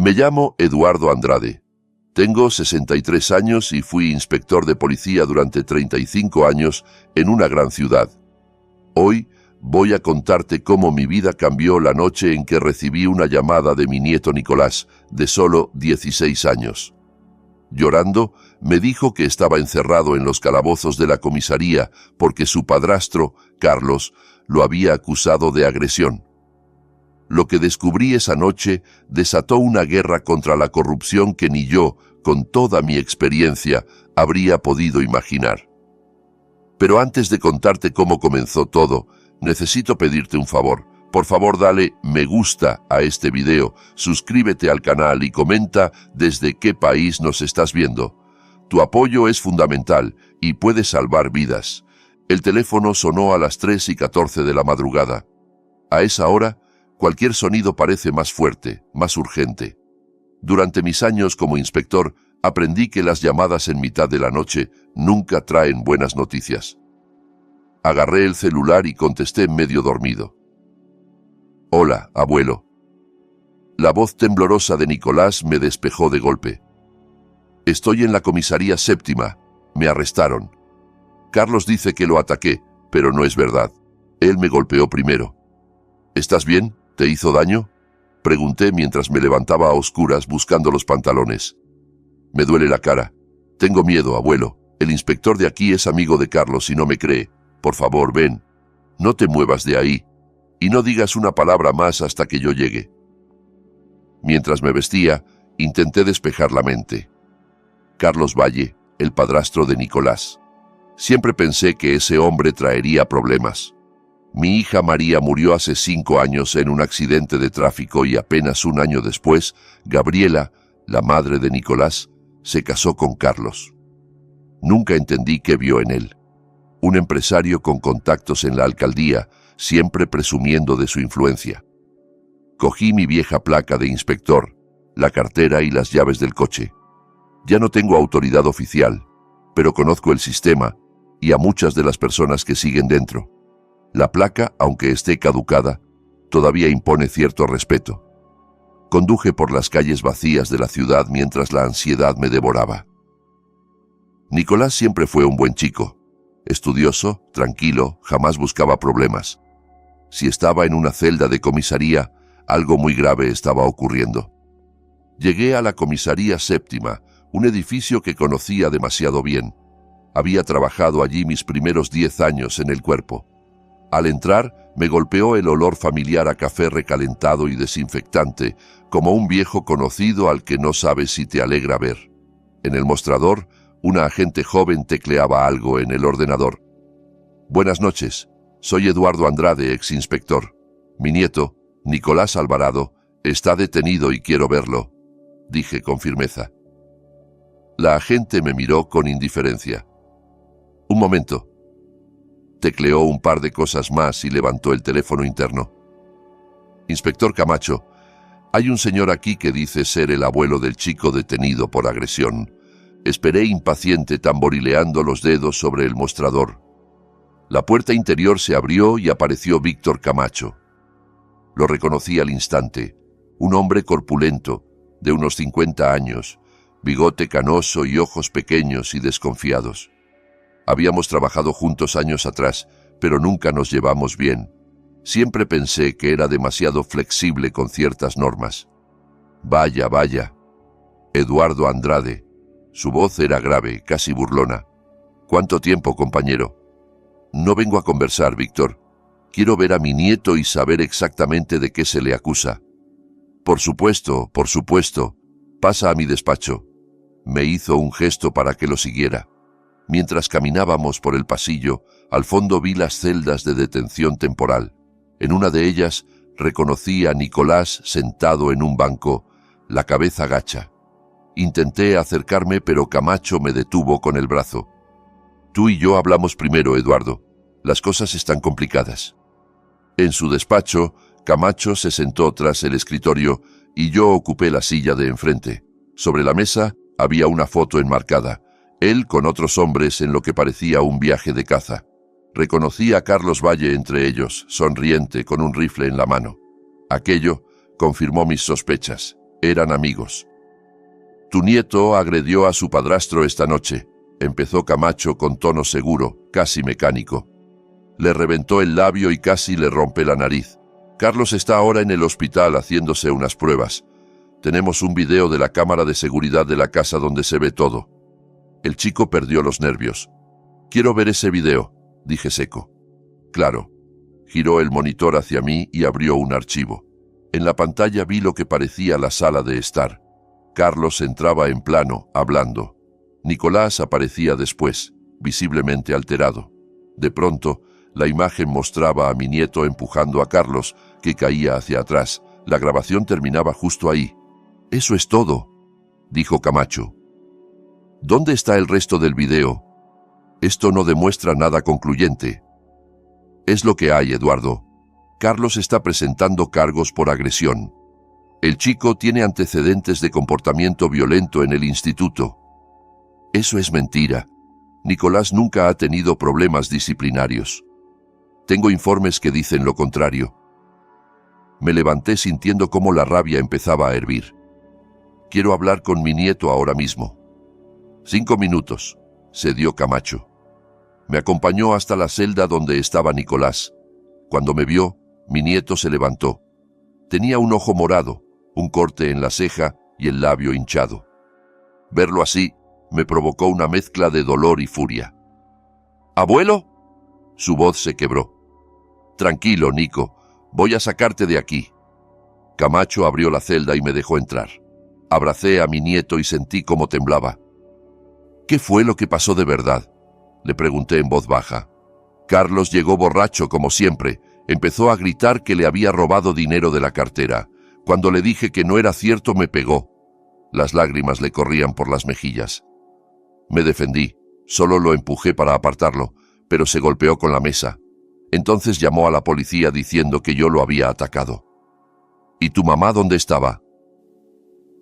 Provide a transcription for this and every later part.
Me llamo Eduardo Andrade. Tengo 63 años y fui inspector de policía durante 35 años en una gran ciudad. Hoy voy a contarte cómo mi vida cambió la noche en que recibí una llamada de mi nieto Nicolás, de solo 16 años. Llorando, me dijo que estaba encerrado en los calabozos de la comisaría porque su padrastro, Carlos, lo había acusado de agresión. Lo que descubrí esa noche desató una guerra contra la corrupción que ni yo, con toda mi experiencia, habría podido imaginar. Pero antes de contarte cómo comenzó todo, necesito pedirte un favor. Por favor, dale me gusta a este video, suscríbete al canal y comenta desde qué país nos estás viendo. Tu apoyo es fundamental y puede salvar vidas. El teléfono sonó a las 3:14 de la madrugada. A esa hora, cualquier sonido parece más fuerte, más urgente. Durante mis años como inspector, aprendí que las llamadas en mitad de la noche nunca traen buenas noticias. Agarré el celular y contesté medio dormido. «Hola, abuelo». La voz temblorosa de Nicolás me despejó de golpe. «Estoy en la comisaría séptima. Me arrestaron. Carlos dice que lo ataqué, pero no es verdad. Él me golpeó primero». «¿Estás bien? ¿Te hizo daño?», pregunté mientras me levantaba a oscuras buscando los pantalones. «Me duele la cara. Tengo miedo, abuelo. El inspector de aquí es amigo de Carlos y no me cree. Por favor, ven. No te muevas de ahí. Y no digas una palabra más hasta que yo llegue». Mientras me vestía, intenté despejar la mente. Carlos Valle, el padrastro de Nicolás. Siempre pensé que ese hombre traería problemas. Mi hija María murió hace 5 años en un accidente de tráfico y apenas un año después, Gabriela, la madre de Nicolás, se casó con Carlos. Nunca entendí qué vio en él. Un empresario con contactos en la alcaldía, siempre presumiendo de su influencia. Cogí mi vieja placa de inspector, la cartera y las llaves del coche. Ya no tengo autoridad oficial, pero conozco el sistema y a muchas de las personas que siguen dentro. La placa, aunque esté caducada, todavía impone cierto respeto. Conduje por las calles vacías de la ciudad mientras la ansiedad me devoraba. Nicolás siempre fue un buen chico. Estudioso, tranquilo, jamás buscaba problemas. Si estaba en una celda de comisaría, algo muy grave estaba ocurriendo. Llegué a la comisaría séptima, un edificio que conocía demasiado bien. Había trabajado allí mis primeros 10 años en el cuerpo. Al entrar, me golpeó el olor familiar a café recalentado y desinfectante, como un viejo conocido al que no sabes si te alegra ver. En el mostrador, una agente joven tecleaba algo en el ordenador. «Buenas noches. Soy Eduardo Andrade, exinspector. Mi nieto, Nicolás Alvarado, está detenido y quiero verlo», dije con firmeza. La agente me miró con indiferencia. «Un momento». Tecleó un par de cosas más y levantó el teléfono interno. «Inspector Camacho, hay un señor aquí que dice ser el abuelo del chico detenido por agresión». Esperé impaciente tamborileando los dedos sobre el mostrador. La puerta interior se abrió y apareció Víctor Camacho. Lo reconocí al instante. Un hombre corpulento, de unos 50 años, bigote canoso y ojos pequeños y desconfiados. Habíamos trabajado juntos años atrás, pero nunca nos llevamos bien. Siempre pensé que era demasiado flexible con ciertas normas. «Vaya, vaya. Eduardo Andrade». Su voz era grave, casi burlona. «¿Cuánto tiempo, compañero?» «No vengo a conversar, Víctor. Quiero ver a mi nieto y saber exactamente de qué se le acusa». Por supuesto. Pasa a mi despacho». Me hizo un gesto para que lo siguiera. Mientras caminábamos por el pasillo, al fondo vi las celdas de detención temporal. En una de ellas reconocí a Nicolás sentado en un banco, la cabeza gacha. Intenté acercarme, pero Camacho me detuvo con el brazo. «Tú y yo hablamos primero, Eduardo. Las cosas están complicadas». En su despacho, Camacho se sentó tras el escritorio y yo ocupé la silla de enfrente. Sobre la mesa había una foto enmarcada, él con otros hombres en lo que parecía un viaje de caza. Reconocí a Carlos Valle entre ellos, sonriente, con un rifle en la mano. Aquello confirmó mis sospechas. Eran amigos. Tu nieto agredió a su padrastro esta noche, empezó Camacho con tono seguro, casi mecánico. Le reventó el labio y casi le rompe la nariz. Carlos está ahora en el hospital haciéndose unas pruebas. Tenemos un video de la cámara de seguridad de la casa donde se ve todo. El chico perdió los nervios. Quiero ver ese video, dije seco. Claro. Giró el monitor hacia mí y abrió un archivo. En la pantalla vi lo que parecía la sala de estar. Carlos entraba en plano, hablando. Nicolás aparecía después, visiblemente alterado. De pronto, la imagen mostraba a mi nieto empujando a Carlos, que caía hacia atrás. La grabación terminaba justo ahí. «Eso es todo», dijo Camacho. «¿Dónde está el resto del video? Esto no demuestra nada concluyente». «Es lo que hay, Eduardo. Carlos está presentando cargos por agresión. El chico tiene antecedentes de comportamiento violento en el instituto». «Eso es mentira. Nicolás nunca ha tenido problemas disciplinarios. Tengo informes que dicen lo contrario». Me levanté sintiendo cómo la rabia empezaba a hervir. «Quiero hablar con mi nieto ahora mismo». 5 minutos, cedió Camacho. Me acompañó hasta la celda donde estaba Nicolás. Cuando me vio, mi nieto se levantó. Tenía un ojo morado, un corte en la ceja y el labio hinchado. Verlo así me provocó una mezcla de dolor y furia. «¿Abuelo?» Su voz se quebró. «Tranquilo, Nico, voy a sacarte de aquí». Camacho abrió la celda y me dejó entrar. Abracé a mi nieto y sentí cómo temblaba. «¿Qué fue lo que pasó de verdad?», le pregunté en voz baja. Carlos llegó borracho como siempre. Empezó a gritar que le había robado dinero de la cartera. Cuando le dije que no era cierto, me pegó. Las lágrimas le corrían por las mejillas. Me defendí. Solo lo empujé para apartarlo, pero se golpeó con la mesa. Entonces llamó a la policía diciendo que yo lo había atacado. «¿Y tu mamá dónde estaba?»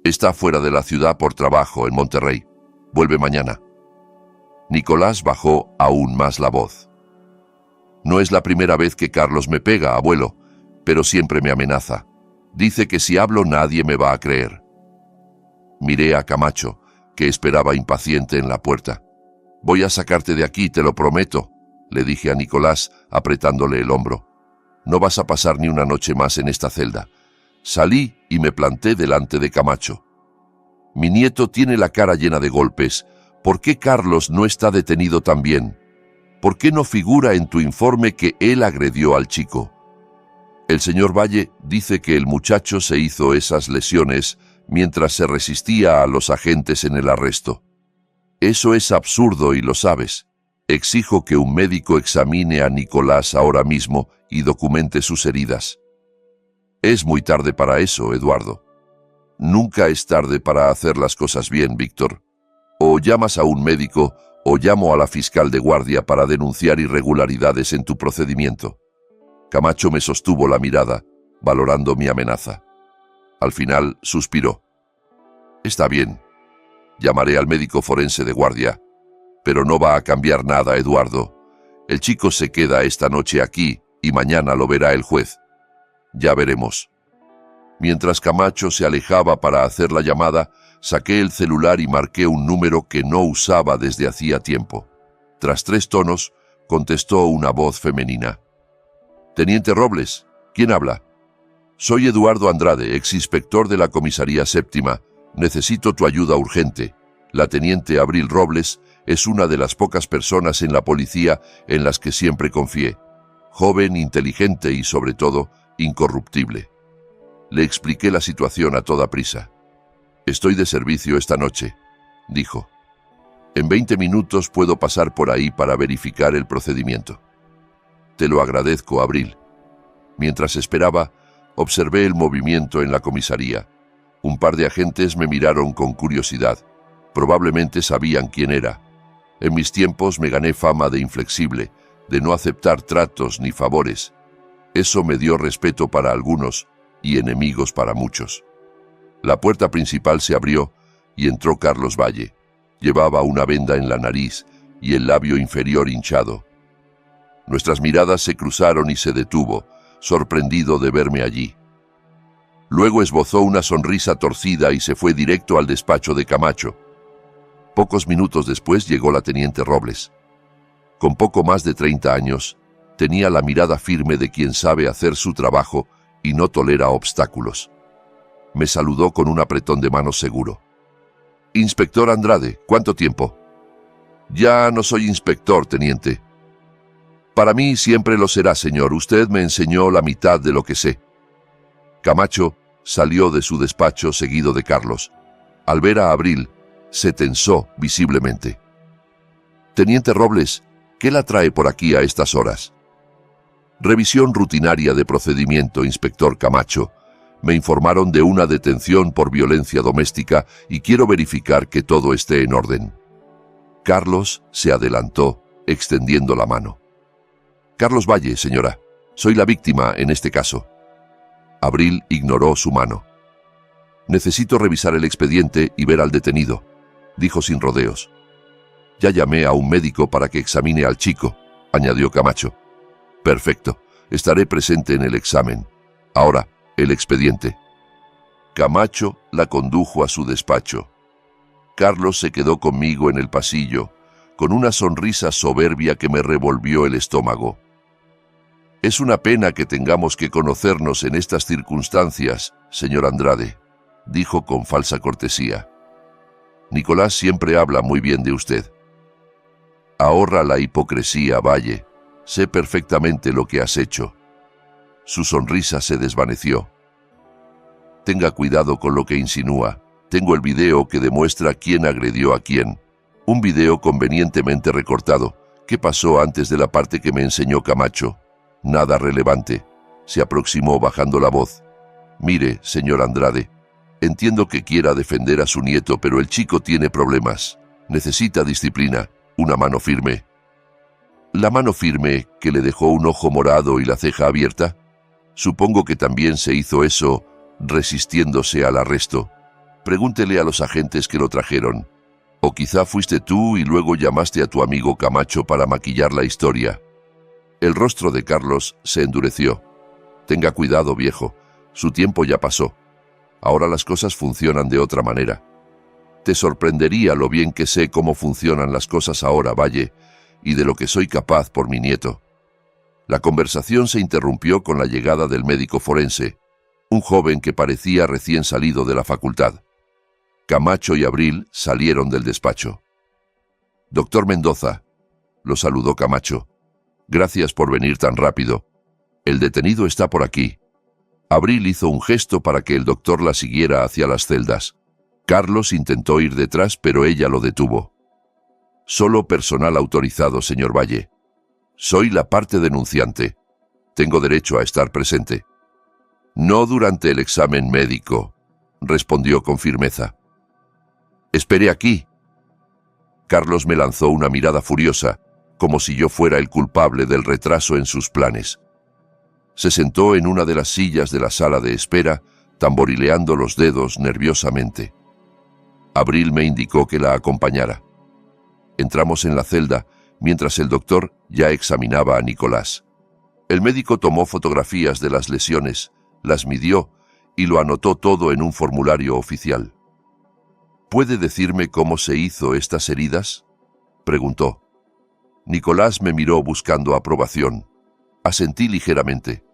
«Está fuera de la ciudad por trabajo, en Monterrey. Vuelve mañana». Nicolás bajó aún más la voz. «No es la primera vez que Carlos me pega, abuelo, pero siempre me amenaza. Dice que si hablo nadie me va a creer». Miré a Camacho, que esperaba impaciente en la puerta. «Voy a sacarte de aquí, te lo prometo», le dije a Nicolás, apretándole el hombro. «No vas a pasar ni una noche más en esta celda». Salí y me planté delante de Camacho. «Mi nieto tiene la cara llena de golpes. ¿Por qué Carlos no está detenido también? ¿Por qué no figura en tu informe que él agredió al chico?» El señor Valle dice que el muchacho se hizo esas lesiones mientras se resistía a los agentes en el arresto. Eso es absurdo y lo sabes. Exijo que un médico examine a Nicolás ahora mismo y documente sus heridas. Es muy tarde para eso, Eduardo. Nunca es tarde para hacer las cosas bien, Víctor. O llamas a un médico o llamo a la fiscal de guardia para denunciar irregularidades en tu procedimiento». Camacho me sostuvo la mirada, valorando mi amenaza. Al final suspiró. «Está bien. Llamaré al médico forense de guardia. Pero no va a cambiar nada, Eduardo. El chico se queda esta noche aquí y mañana lo verá el juez. Ya veremos». Mientras Camacho se alejaba para hacer la llamada, saqué el celular y marqué un número que no usaba desde hacía tiempo. Tras 3 tonos, contestó una voz femenina. «Teniente Robles, ¿quién habla?» «Soy Eduardo Andrade, exinspector de la comisaría séptima. Necesito tu ayuda urgente. La teniente Abril Robles es una de las pocas personas en la policía en las que siempre confié. Joven, inteligente y, sobre todo, incorruptible». Le expliqué la situación a toda prisa. «Estoy de servicio esta noche», dijo. «En 20 minutos puedo pasar por ahí para verificar el procedimiento». «Te lo agradezco, Abril». Mientras esperaba, observé el movimiento en la comisaría. Un par de agentes me miraron con curiosidad. Probablemente sabían quién era. En mis tiempos me gané fama de inflexible, de no aceptar tratos ni favores. Eso me dio respeto para algunos y enemigos para muchos. La puerta principal se abrió y entró Carlos Valle. Llevaba una venda en la nariz y el labio inferior hinchado. Nuestras miradas se cruzaron y se detuvo, sorprendido de verme allí. Luego esbozó una sonrisa torcida y se fue directo al despacho de Camacho. Pocos minutos después llegó la teniente Robles. Con poco más de 30 años, tenía la mirada firme de quien sabe hacer su trabajo y no tolera obstáculos. Me saludó con un apretón de manos seguro. «Inspector Andrade, ¿cuánto tiempo?» «Ya no soy inspector, teniente». «Para mí siempre lo será, señor. Usted me enseñó la mitad de lo que sé». Camacho salió de su despacho seguido de Carlos. Al ver a Abril, se tensó visiblemente. «Teniente Robles, ¿qué la trae por aquí a estas horas?» «Revisión rutinaria de procedimiento, inspector Camacho. Me informaron de una detención por violencia doméstica y quiero verificar que todo esté en orden». Carlos se adelantó, extendiendo la mano. «Carlos Valle, señora. Soy la víctima en este caso». Abril ignoró su mano. «Necesito revisar el expediente y ver al detenido», dijo sin rodeos. «Ya llamé a un médico para que examine al chico», añadió Camacho. «Perfecto. Estaré presente en el examen. Ahora, el expediente». Camacho la condujo a su despacho. Carlos se quedó conmigo en el pasillo, con una sonrisa soberbia que me revolvió el estómago. «Es una pena que tengamos que conocernos en estas circunstancias, señor Andrade», dijo con falsa cortesía. «Nicolás siempre habla muy bien de usted». «Ahorra la hipocresía, Valle. Sé perfectamente lo que has hecho». Su sonrisa se desvaneció. «Tenga cuidado con lo que insinúa. Tengo el video que demuestra quién agredió a quién. Un video convenientemente recortado, que pasó antes de la parte que me enseñó Camacho. Nada relevante». Se aproximó bajando la voz. «Mire, señor Andrade, entiendo que quiera defender a su nieto, pero el chico tiene problemas. Necesita disciplina, una mano firme». «¿La mano firme que le dejó un ojo morado y la ceja abierta? Supongo que también se hizo eso resistiéndose al arresto. Pregúntele a los agentes que lo trajeron. O quizá fuiste tú y luego llamaste a tu amigo Camacho para maquillar la historia». El rostro de Carlos se endureció. «Tenga cuidado, viejo. Su tiempo ya pasó. Ahora las cosas funcionan de otra manera. Te sorprendería lo bien que sé cómo funcionan las cosas ahora, Valle, y de lo que soy capaz por mi nieto». La conversación se interrumpió con la llegada del médico forense, un joven que parecía recién salido de la facultad. Camacho y Abril salieron del despacho. «Doctor Mendoza», lo saludó Camacho. «Gracias por venir tan rápido. El detenido está por aquí». Abril hizo un gesto para que el doctor la siguiera hacia las celdas. Carlos intentó ir detrás, pero ella lo detuvo. «Solo personal autorizado, señor Valle. Soy la parte denunciante. Tengo derecho a estar presente». «No durante el examen médico», respondió con firmeza. «Espere aquí». Carlos me lanzó una mirada furiosa, como si yo fuera el culpable del retraso en sus planes. Se sentó en una de las sillas de la sala de espera, tamborileando los dedos nerviosamente. Abril me indicó que la acompañara. Entramos en la celda, mientras el doctor ya examinaba a Nicolás. El médico tomó fotografías de las lesiones, las midió y lo anotó todo en un formulario oficial. «¿Puede decirme cómo se hizo estas heridas?», preguntó. Nicolás me miró buscando aprobación. Asentí ligeramente.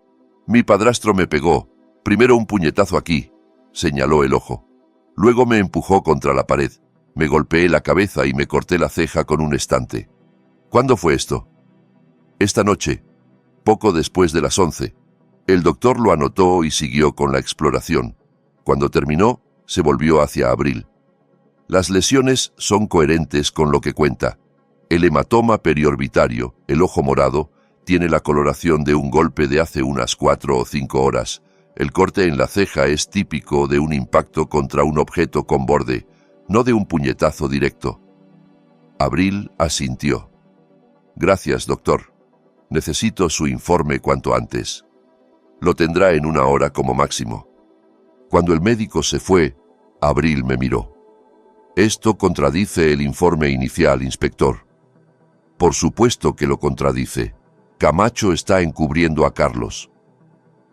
«Mi padrastro me pegó. Primero un puñetazo aquí», señaló el ojo. «Luego me empujó contra la pared. Me golpeé la cabeza y me corté la ceja con un estante». «¿Cuándo fue esto?» «Esta noche, poco después de las 11. El doctor lo anotó y siguió con la exploración. Cuando terminó, se volvió hacia Abril. «Las lesiones son coherentes con lo que cuenta. El hematoma periorbitario, el ojo morado, tiene la coloración de un golpe de hace unas 4 o 5 horas. El corte en la ceja es típico de un impacto contra un objeto con borde, no de un puñetazo directo». Abril asintió. «Gracias, doctor. Necesito su informe cuanto antes. Lo tendrá en 1 hora como máximo». Cuando el médico se fue, Abril me miró. «Esto contradice el informe inicial, inspector». «Por supuesto que lo contradice. Camacho está encubriendo a Carlos».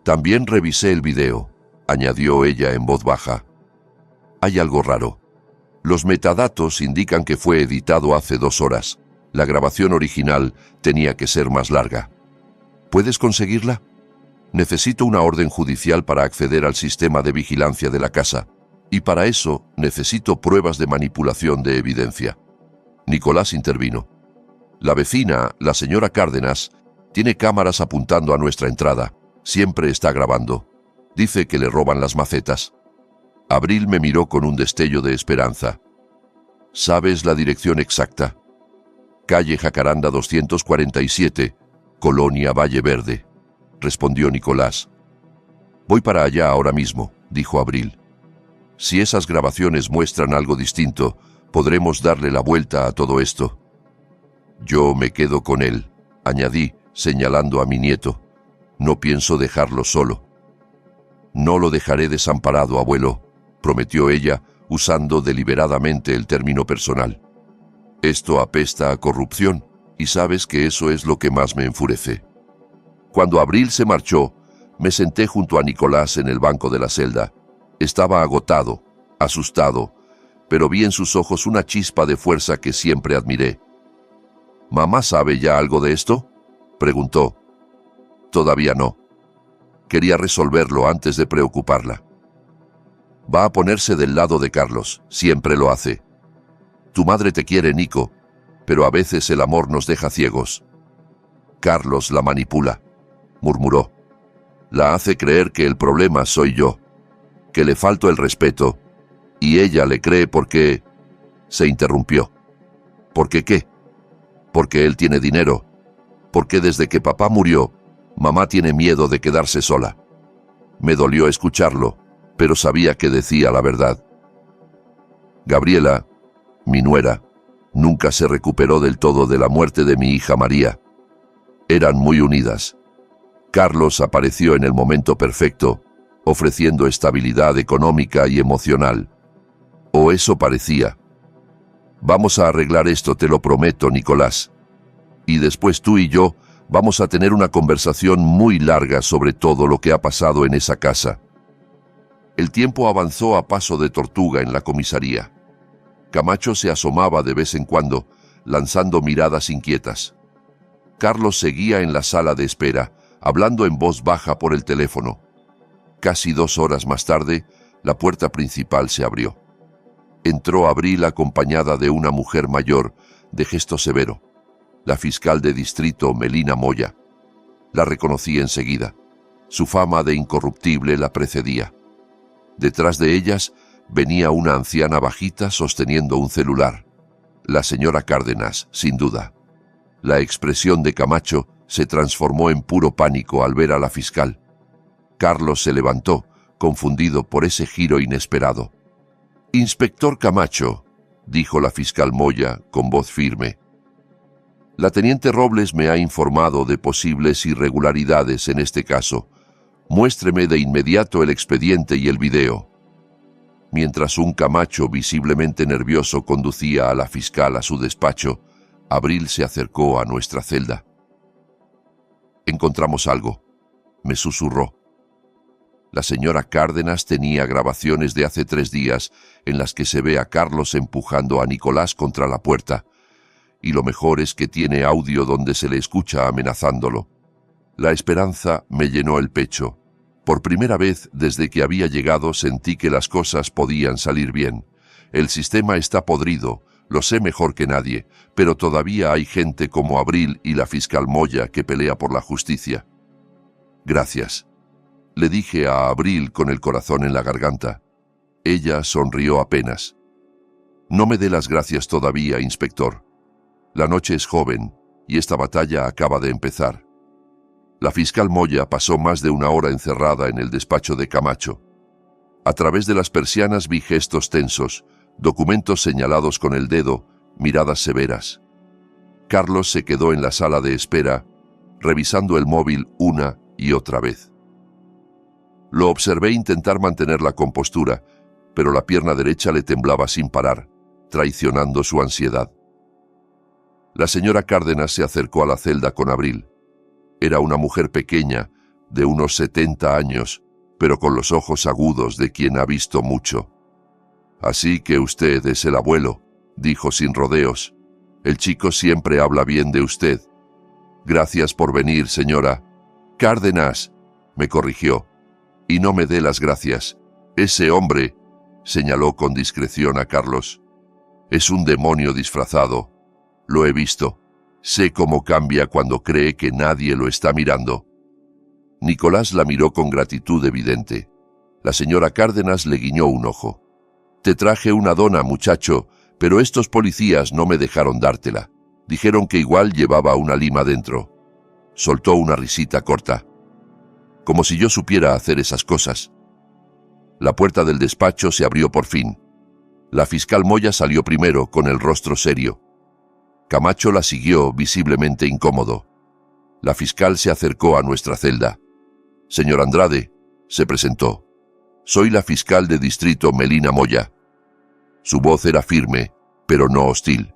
«También revisé el video», añadió ella en voz baja. Hay algo raro. Los metadatos indican que fue editado hace 2 horas. La grabación original tenía que ser más larga. ¿Puedes conseguirla? Necesito una orden judicial para acceder al sistema de vigilancia de la casa, y para eso necesito pruebas de manipulación de evidencia. Nicolás intervino. La vecina, la señora Cárdenas, tiene cámaras apuntando a nuestra entrada. Siempre está grabando. Dice que le roban las macetas. Abril me miró con un destello de esperanza. ¿Sabes la dirección exacta? Calle Jacaranda 247, Colonia Valle Verde, respondió Nicolás. Voy para allá ahora mismo, dijo Abril. Si esas grabaciones muestran algo distinto, podremos darle la vuelta a todo esto. Yo me quedo con él, añadí, señalando a mi nieto. No pienso dejarlo solo. No lo dejaré desamparado, abuelo, prometió ella, usando deliberadamente el término personal. Esto apesta a corrupción, y sabes que eso es lo que más me enfurece. Cuando Abril se marchó, me senté junto a Nicolás en el banco de la celda. Estaba agotado, asustado, pero vi en sus ojos una chispa de fuerza que siempre admiré. ¿Mamá sabe ya algo de esto?, preguntó. Todavía no. Quería resolverlo antes de preocuparla. Va a ponerse del lado de Carlos, siempre lo hace. Tu madre te quiere, Nico, pero a veces el amor nos deja ciegos. Carlos la manipula, murmuró. La hace creer que el problema soy yo, que le falto el respeto, y ella le cree porque... Se interrumpió. ¿Por qué qué? Porque él tiene dinero. Porque desde que papá murió, mamá tiene miedo de quedarse sola. Me dolió escucharlo, pero sabía que decía la verdad. Gabriela, mi nuera, nunca se recuperó del todo de la muerte de mi hija María. Eran muy unidas. Carlos apareció en el momento perfecto, ofreciendo estabilidad económica y emocional. O eso parecía. Vamos a arreglar esto, te lo prometo, Nicolás. Y después tú y yo vamos a tener una conversación muy larga sobre todo lo que ha pasado en esa casa. El tiempo avanzó a paso de tortuga en la comisaría. Camacho se asomaba de vez en cuando, lanzando miradas inquietas. Carlos seguía en la sala de espera, hablando en voz baja por el teléfono. Casi 2 horas más tarde, la puerta principal se abrió. Entró Abril acompañada de una mujer mayor, de gesto severo, la fiscal de distrito Melina Moya. La reconocí enseguida. Su fama de incorruptible la precedía. Detrás de ellas venía una anciana bajita sosteniendo un celular. La señora Cárdenas, sin duda. La expresión de Camacho se transformó en puro pánico al ver a la fiscal. Carlos se levantó, confundido por ese giro inesperado. «Inspector Camacho», dijo la fiscal Moya con voz firme. «La teniente Robles me ha informado de posibles irregularidades en este caso. Muéstreme de inmediato el expediente y el video». Mientras un Camacho visiblemente nervioso conducía a la fiscal a su despacho, Abril se acercó a nuestra celda. «Encontramos algo», me susurró. La señora Cárdenas tenía grabaciones de hace 3 días en las que se ve a Carlos empujando a Nicolás contra la puerta, y lo mejor es que tiene audio donde se le escucha amenazándolo. La esperanza me llenó el pecho. Por primera vez desde que había llegado sentí que las cosas podían salir bien. El sistema está podrido, lo sé mejor que nadie, pero todavía hay gente como Abril y la fiscal Moya que pelea por la justicia. «Gracias», le dije a Abril con el corazón en la garganta. Ella sonrió apenas. «No me dé las gracias todavía, inspector. La noche es joven y esta batalla acaba de empezar». La fiscal Moya pasó más de 1 hora encerrada en el despacho de Camacho. A través de las persianas vi gestos tensos, documentos señalados con el dedo, miradas severas. Carlos se quedó en la sala de espera, revisando el móvil una y otra vez. Lo observé intentar mantener la compostura, pero la pierna derecha le temblaba sin parar, traicionando su ansiedad. La señora Cárdenas se acercó a la celda con Abril. Era una mujer pequeña, de unos 70 años, pero con los ojos agudos de quien ha visto mucho. «Así que usted es el abuelo», dijo sin rodeos. «El chico siempre habla bien de usted». «Gracias por venir, señora». «Cárdenas», me corrigió. «Y no me dé las gracias. Ese hombre», señaló con discreción a Carlos, «es un demonio disfrazado. Lo he visto. Sé cómo cambia cuando cree que nadie lo está mirando». Nicolás la miró con gratitud evidente. La señora Cárdenas le guiñó un ojo. «Te traje una dona, muchacho, pero estos policías no me dejaron dártela. Dijeron que igual llevaba una lima dentro». Soltó una risita corta. «Como si yo supiera hacer esas cosas». La puerta del despacho se abrió por fin. La fiscal Moya salió primero, con el rostro serio. Camacho la siguió, visiblemente incómodo. La fiscal se acercó a nuestra celda. «Señor Andrade», se presentó. «Soy la fiscal de distrito Melina Moya». Su voz era firme, pero no hostil.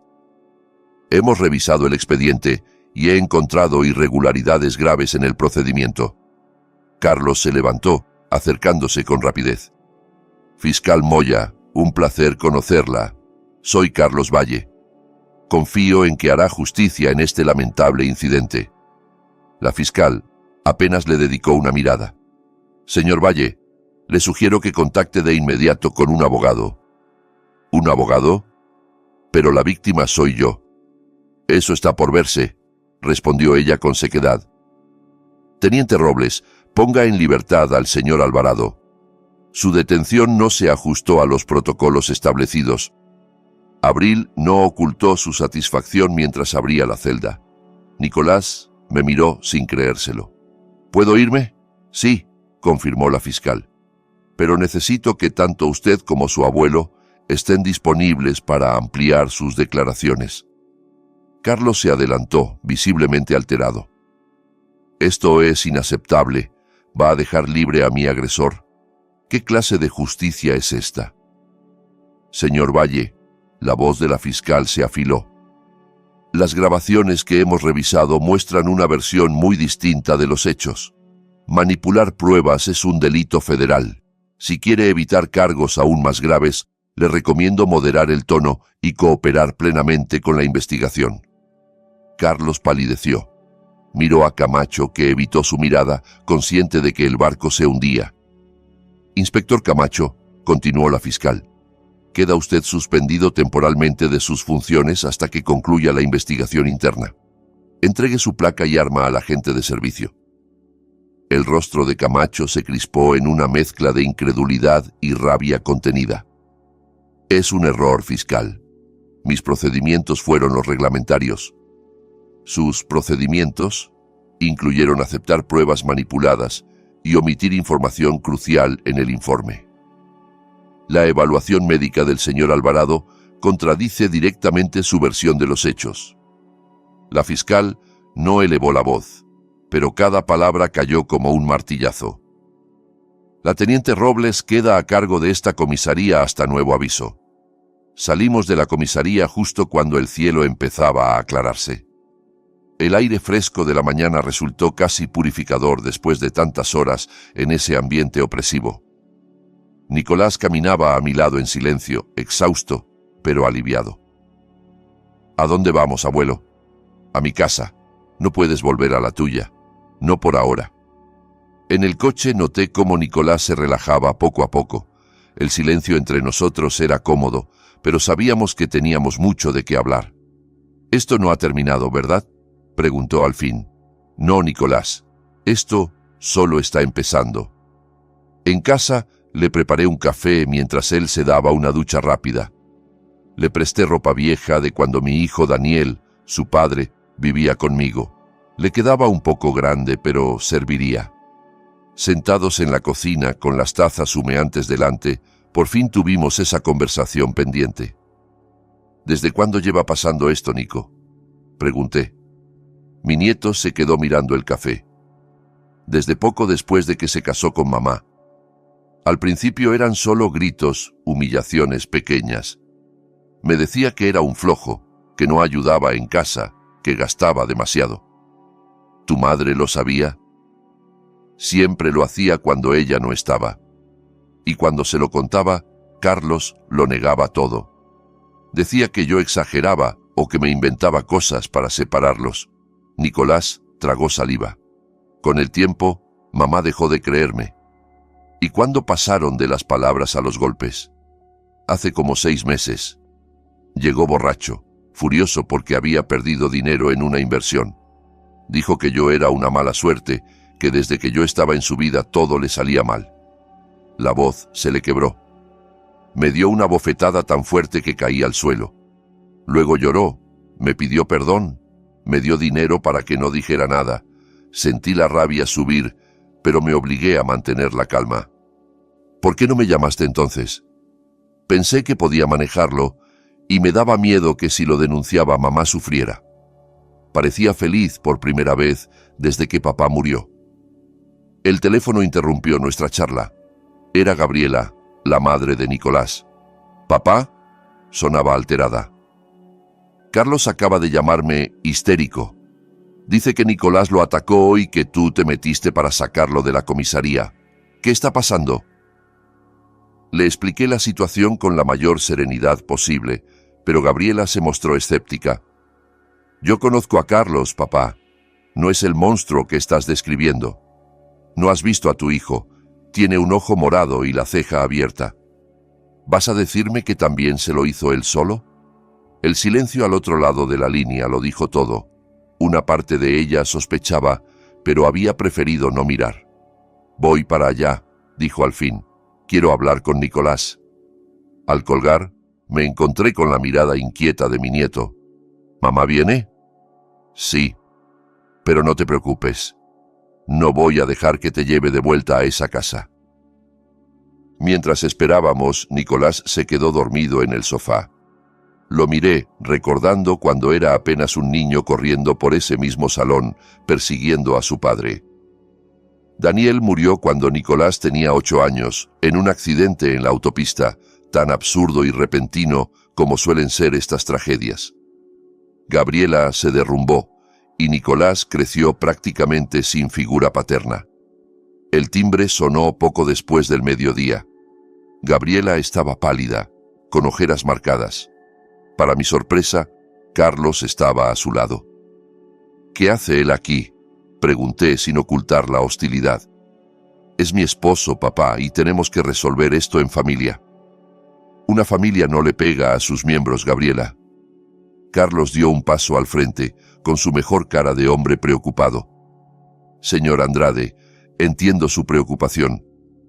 «Hemos revisado el expediente y he encontrado irregularidades graves en el procedimiento». Carlos se levantó, acercándose con rapidez. «Fiscal Moya, un placer conocerla. Soy Carlos Valle. Confío en que hará justicia en este lamentable incidente». La fiscal apenas le dedicó una mirada. «Señor Valle, le sugiero que contacte de inmediato con un abogado». «¿Un abogado? Pero la víctima soy yo». «Eso está por verse», respondió ella con sequedad. «Teniente Robles, ponga en libertad al señor Alvarado. Su detención no se ajustó a los protocolos establecidos». Abril no ocultó su satisfacción mientras abría la celda. Nicolás me miró sin creérselo. «¿Puedo irme?» «Sí», confirmó la fiscal. «Pero necesito que tanto usted como su abuelo estén disponibles para ampliar sus declaraciones». Carlos se adelantó, visiblemente alterado. «Esto es inaceptable. Va a dejar libre a mi agresor. ¿Qué clase de justicia es esta?» «Señor Valle», la voz de la fiscal se afiló. «Las grabaciones que hemos revisado muestran una versión muy distinta de los hechos. Manipular pruebas es un delito federal. Si quiere evitar cargos aún más graves, le recomiendo moderar el tono y cooperar plenamente con la investigación». Carlos palideció. Miró a Camacho, que evitó su mirada, consciente de que el barco se hundía. «Inspector Camacho», continuó la fiscal, «queda usted suspendido temporalmente de sus funciones hasta que concluya la investigación interna. Entregue su placa y arma al agente de servicio». El rostro de Camacho se crispó en una mezcla de incredulidad y rabia contenida. «Es un error, fiscal. Mis procedimientos fueron los reglamentarios». Sus procedimientos incluyeron aceptar pruebas manipuladas y omitir información crucial en el informe. La evaluación médica del señor Alvarado contradice directamente su versión de los hechos. La fiscal no elevó la voz, pero cada palabra cayó como un martillazo. «La teniente Robles queda a cargo de esta comisaría hasta nuevo aviso. Salimos de la comisaría justo cuando el cielo empezaba a aclararse. El aire fresco de la mañana resultó casi purificador después de tantas horas en ese ambiente opresivo. Nicolás caminaba a mi lado en silencio, exhausto, pero aliviado. «¿A dónde vamos, abuelo?» «A mi casa. No puedes volver a la tuya. No por ahora». En el coche noté cómo Nicolás se relajaba poco a poco. El silencio entre nosotros era cómodo, pero sabíamos que teníamos mucho de qué hablar. «Esto no ha terminado, ¿verdad?», preguntó al fin. «No, Nicolás. Esto solo está empezando». En casa le preparé un café mientras él se daba una ducha rápida. Le presté ropa vieja de cuando mi hijo Daniel, su padre, vivía conmigo. Le quedaba un poco grande, pero serviría. Sentados en la cocina, con las tazas humeantes delante, por fin tuvimos esa conversación pendiente. «¿Desde cuándo lleva pasando esto, Nico?», pregunté. Mi nieto se quedó mirando el café. «Desde poco después de que se casó con mamá. Al principio eran solo gritos, humillaciones pequeñas. Me decía que era un flojo, que no ayudaba en casa, que gastaba demasiado». «¿Tu madre lo sabía?». Siempre lo hacía cuando ella no estaba. Y cuando se lo contaba, Carlos lo negaba todo. Decía que yo exageraba o que me inventaba cosas para separarlos. Nicolás tragó saliva. Con el tiempo, mamá dejó de creerme. ¿Y cuándo pasaron de las palabras a los golpes? Hace como 6 meses. Llegó borracho, furioso porque había perdido dinero en una inversión. Dijo que yo era una mala suerte, que desde que yo estaba en su vida todo le salía mal. La voz se le quebró. Me dio una bofetada tan fuerte que caí al suelo. Luego lloró, me pidió perdón, me dio dinero para que no dijera nada. Sentí la rabia subir, pero me obligué a mantener la calma. ¿Por qué no me llamaste entonces? Pensé que podía manejarlo y me daba miedo que si lo denunciaba mamá sufriera. Parecía feliz por primera vez desde que papá murió. El teléfono interrumpió nuestra charla. Era Gabriela, la madre de Nicolás. ¿Papá? Sonaba alterada. Carlos acaba de llamarme histérico. Dice que Nicolás lo atacó y que tú te metiste para sacarlo de la comisaría. ¿Qué está pasando? Le expliqué la situación con la mayor serenidad posible, pero Gabriela se mostró escéptica. Yo conozco a Carlos, papá. No es el monstruo que estás describiendo. No has visto a tu hijo. Tiene un ojo morado y la ceja abierta. ¿Vas a decirme que también se lo hizo él solo? El silencio al otro lado de la línea lo dijo todo. Una parte de ella sospechaba, pero había preferido no mirar. Voy para allá, dijo al fin. Quiero hablar con Nicolás. Al colgar, me encontré con la mirada inquieta de mi nieto. ¿Mamá viene? Sí. Pero no te preocupes. No voy a dejar que te lleve de vuelta a esa casa. Mientras esperábamos, Nicolás se quedó dormido en el sofá. Lo miré, recordando cuando era apenas un niño corriendo por ese mismo salón, persiguiendo a su padre. Daniel murió cuando Nicolás tenía 8 años, en un accidente en la autopista, tan absurdo y repentino como suelen ser estas tragedias. Gabriela se derrumbó, y Nicolás creció prácticamente sin figura paterna. El timbre sonó poco después del mediodía. Gabriela estaba pálida, con ojeras marcadas. Para mi sorpresa, Carlos estaba a su lado. ¿Qué hace él aquí?, pregunté sin ocultar la hostilidad. Es mi esposo, papá, y tenemos que resolver esto en familia. Una familia no le pega a sus miembros, Gabriela. Carlos dio un paso al frente, con su mejor cara de hombre preocupado. Señor Andrade, entiendo su preocupación.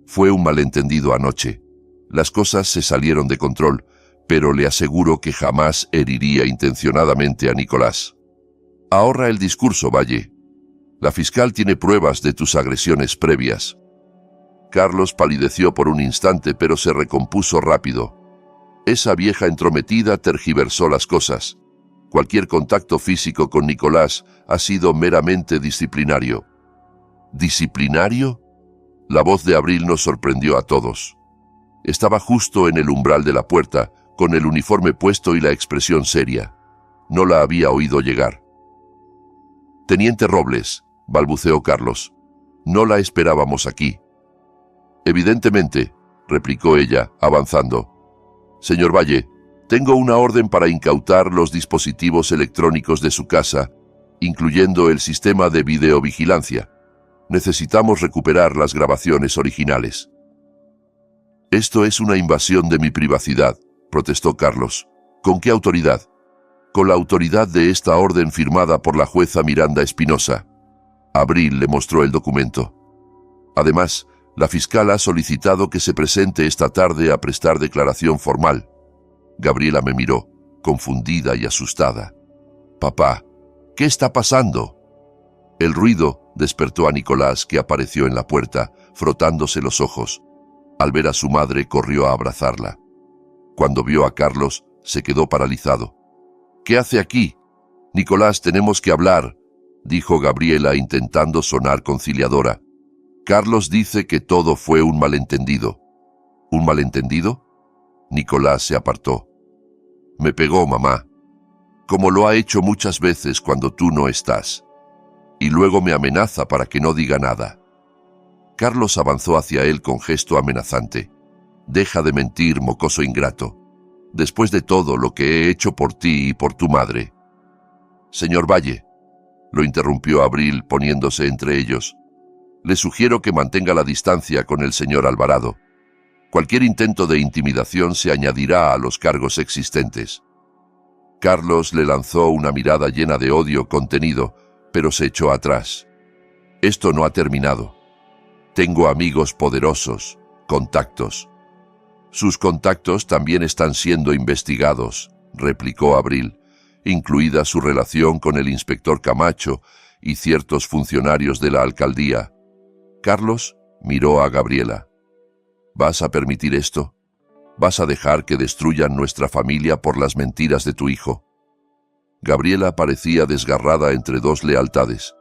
Fue un malentendido anoche. Las cosas se salieron de control, pero le aseguro que jamás heriría intencionadamente a Nicolás. Ahorra el discurso, Valle. La fiscal tiene pruebas de tus agresiones previas. Carlos palideció por un instante, pero se recompuso rápido. Esa vieja entrometida tergiversó las cosas. Cualquier contacto físico con Nicolás ha sido meramente disciplinario. ¿Disciplinario? La voz de Abril nos sorprendió a todos. Estaba justo en el umbral de la puerta, con el uniforme puesto y la expresión seria. No la había oído llegar. Teniente Robles, balbuceó Carlos. No la esperábamos aquí. Evidentemente, replicó ella, avanzando. Señor Valle, tengo una orden para incautar los dispositivos electrónicos de su casa, incluyendo el sistema de videovigilancia. Necesitamos recuperar las grabaciones originales. Esto es una invasión de mi privacidad, protestó Carlos. ¿Con qué autoridad? Con la autoridad de esta orden firmada por la jueza Miranda Espinosa. Abril le mostró el documento. Además, la fiscal ha solicitado que se presente esta tarde a prestar declaración formal. Gabriela me miró, confundida y asustada. Papá, ¿qué está pasando? El ruido despertó a Nicolás, que apareció en la puerta, frotándose los ojos. Al ver a su madre, corrió a abrazarla. Cuando vio a Carlos, se quedó paralizado. ¿Qué hace aquí? Nicolás, tenemos que hablar, dijo Gabriela intentando sonar conciliadora. Carlos dice que todo fue un malentendido. ¿Un malentendido? Nicolás se apartó. Me pegó, mamá, como lo ha hecho muchas veces cuando tú no estás. Y luego me amenaza para que no diga nada. Carlos avanzó hacia él con gesto amenazante. «Deja de mentir, mocoso ingrato. Después de todo lo que he hecho por ti y por tu madre». «Señor Valle», lo interrumpió Abril poniéndose entre ellos, «le sugiero que mantenga la distancia con el señor Alvarado. Cualquier intento de intimidación se añadirá a los cargos existentes». Carlos le lanzó una mirada llena de odio contenido, pero se echó atrás. «Esto no ha terminado. Tengo amigos poderosos, contactos». «Sus contactos también están siendo investigados», replicó Abril, incluida su relación con el inspector Camacho y ciertos funcionarios de la alcaldía. Carlos miró a Gabriela. «¿Vas a permitir esto? ¿Vas a dejar que destruyan nuestra familia por las mentiras de tu hijo?» Gabriela parecía desgarrada entre dos lealtades.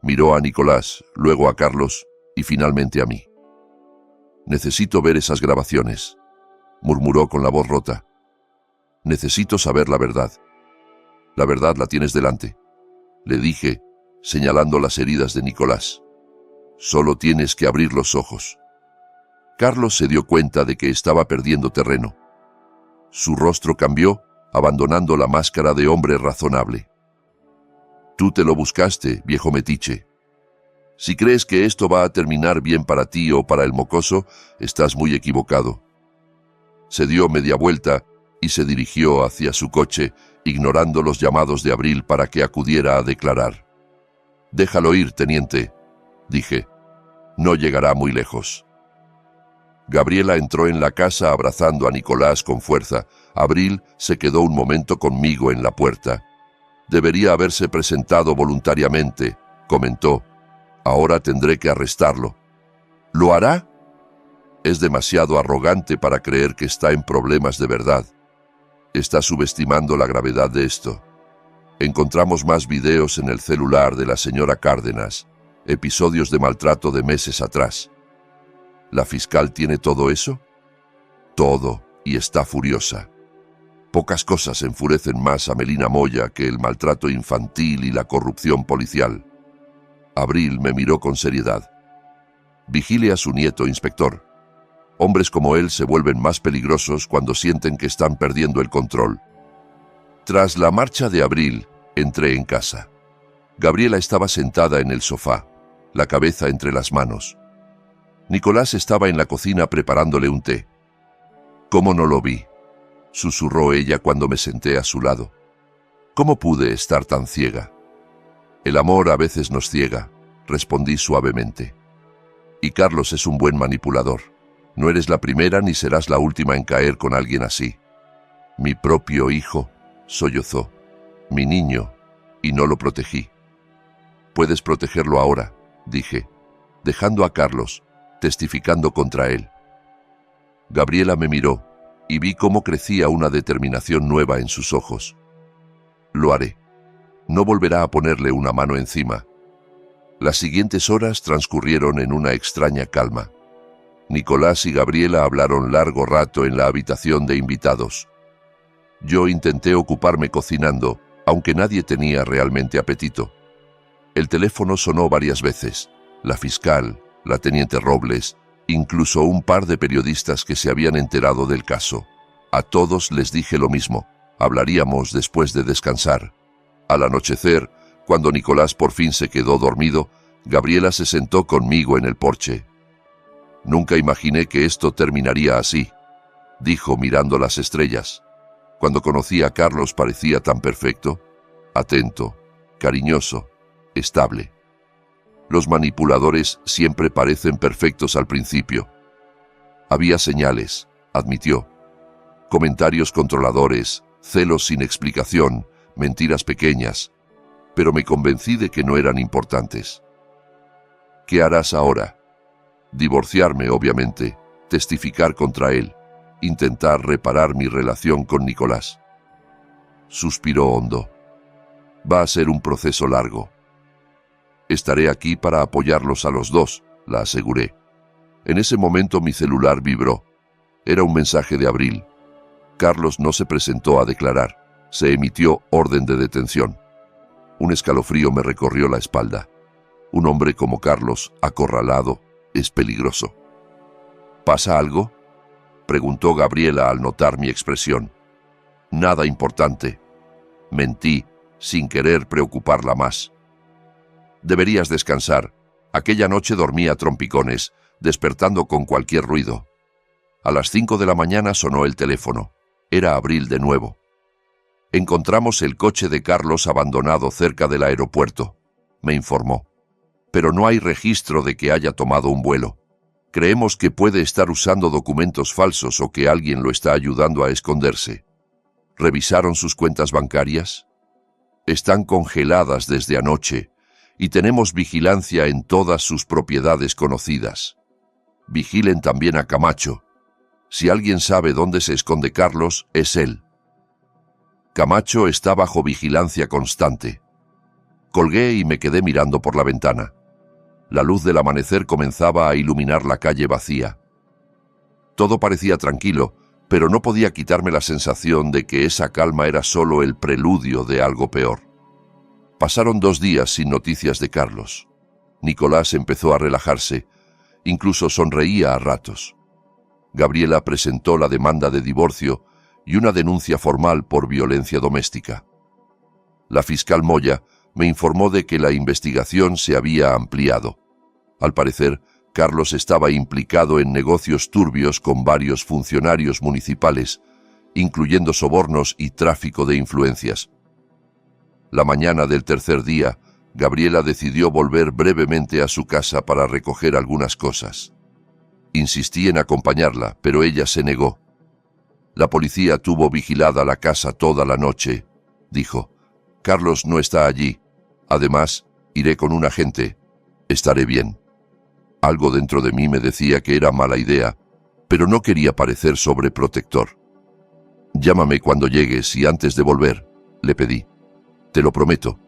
Miró a Nicolás, luego a Carlos y finalmente a mí. «Necesito ver esas grabaciones», murmuró con la voz rota. «Necesito saber la verdad». «La verdad la tienes delante», le dije, señalando las heridas de Nicolás. «Solo tienes que abrir los ojos». Carlos se dio cuenta de que estaba perdiendo terreno. Su rostro cambió, abandonando la máscara de hombre razonable. «Tú te lo buscaste, viejo metiche. Si crees que esto va a terminar bien para ti o para el mocoso, estás muy equivocado». Se dio media vuelta y se dirigió hacia su coche, ignorando los llamados de Abril para que acudiera a declarar. «Déjalo ir, teniente», dije. «No llegará muy lejos». Gabriela entró en la casa abrazando a Nicolás con fuerza. Abril se quedó un momento conmigo en la puerta. «Debería haberse presentado voluntariamente», comentó. «Ahora tendré que arrestarlo». «¿Lo hará?» «Es demasiado arrogante para creer que está en problemas de verdad. Está subestimando la gravedad de esto. Encontramos más videos en el celular de la señora Cárdenas, episodios de maltrato de meses atrás». «¿La fiscal tiene todo eso?» «Todo, y está furiosa. Pocas cosas enfurecen más a Melina Moya que el maltrato infantil y la corrupción policial». Abril me miró con seriedad. «Vigile a su nieto, inspector. Hombres como él se vuelven más peligrosos cuando sienten que están perdiendo el control». Tras la marcha de Abril, entré en casa. Gabriela estaba sentada en el sofá, la cabeza entre las manos. Nicolás estaba en la cocina preparándole un té. «¿Cómo no lo vi?», susurró ella cuando me senté a su lado. «¿Cómo pude estar tan ciega?». «El amor a veces nos ciega», respondí suavemente. «Y Carlos es un buen manipulador. No eres la primera ni serás la última en caer con alguien así». «Mi propio hijo», sollozó. «Mi niño, y no lo protegí». «Puedes protegerlo ahora», dije, dejando a Carlos, testificando contra él. Gabriela me miró y vi cómo crecía una determinación nueva en sus ojos. «Lo haré. No volverá a ponerle una mano encima». Las siguientes horas transcurrieron en una extraña calma. Nicolás y Gabriela hablaron largo rato en la habitación de invitados. Yo intenté ocuparme cocinando, aunque nadie tenía realmente apetito. El teléfono sonó varias veces. La fiscal, la teniente Robles, incluso un par de periodistas que se habían enterado del caso. A todos les dije lo mismo: hablaríamos después de descansar. Al anochecer, cuando Nicolás por fin se quedó dormido, Gabriela se sentó conmigo en el porche. «Nunca imaginé que esto terminaría así», dijo mirando las estrellas. «Cuando conocí a Carlos parecía tan perfecto, atento, cariñoso, estable. Los manipuladores siempre parecen perfectos al principio». Había señales, admitió. Comentarios controladores, celos sin explicación, mentiras pequeñas, pero me convencí de que no eran importantes. «¿Qué harás ahora?» «Divorciarme, obviamente, testificar contra él, intentar reparar mi relación con Nicolás». Suspiró hondo. «Va a ser un proceso largo». «Estaré aquí para apoyarlos a los dos», la aseguré. En ese momento mi celular vibró. Era un mensaje de Abril. Carlos no se presentó a declarar. Se emitió orden de detención. Un escalofrío me recorrió la espalda. Un hombre como Carlos, acorralado, Es peligroso. ¿Pasa algo?, preguntó Gabriela al notar mi expresión. Nada importante. Mentí, sin querer preocuparla más. Deberías descansar. Aquella noche dormí a trompicones, despertando con cualquier ruido. A las 5 de la mañana sonó el teléfono. Era Abril de nuevo. Encontramos el coche de Carlos abandonado cerca del aeropuerto, me informó. Pero no hay registro de que haya tomado un vuelo. Creemos que puede estar usando documentos falsos o que alguien lo está ayudando a esconderse. ¿Revisaron sus cuentas bancarias? Están congeladas desde anoche y tenemos vigilancia en todas sus propiedades conocidas. Vigilen también a Camacho. Si alguien sabe dónde se esconde Carlos, es él. Camacho está bajo vigilancia constante. Colgué y me quedé mirando por la ventana. La luz del amanecer comenzaba a iluminar la calle vacía. Todo parecía tranquilo, pero no podía quitarme la sensación de que esa calma era solo el preludio de algo peor. Pasaron 2 días sin noticias de Carlos. Nicolás empezó a relajarse, incluso sonreía a ratos. Gabriela presentó la demanda de divorcio y una denuncia formal por violencia doméstica. La fiscal Moya me informó de que la investigación se había ampliado. Al parecer, Carlos estaba implicado en negocios turbios con varios funcionarios municipales, incluyendo sobornos y tráfico de influencias. La mañana del tercer día, Gabriela decidió volver brevemente a su casa para recoger algunas cosas. Insistí en acompañarla, pero ella se negó. La policía tuvo vigilada la casa toda la noche, dijo. Carlos no está allí. Además, iré con un agente. Estaré bien. Algo dentro de mí me decía que era mala idea, pero no quería parecer sobreprotector. Llámame cuando llegues y antes de volver, le pedí. Te lo prometo.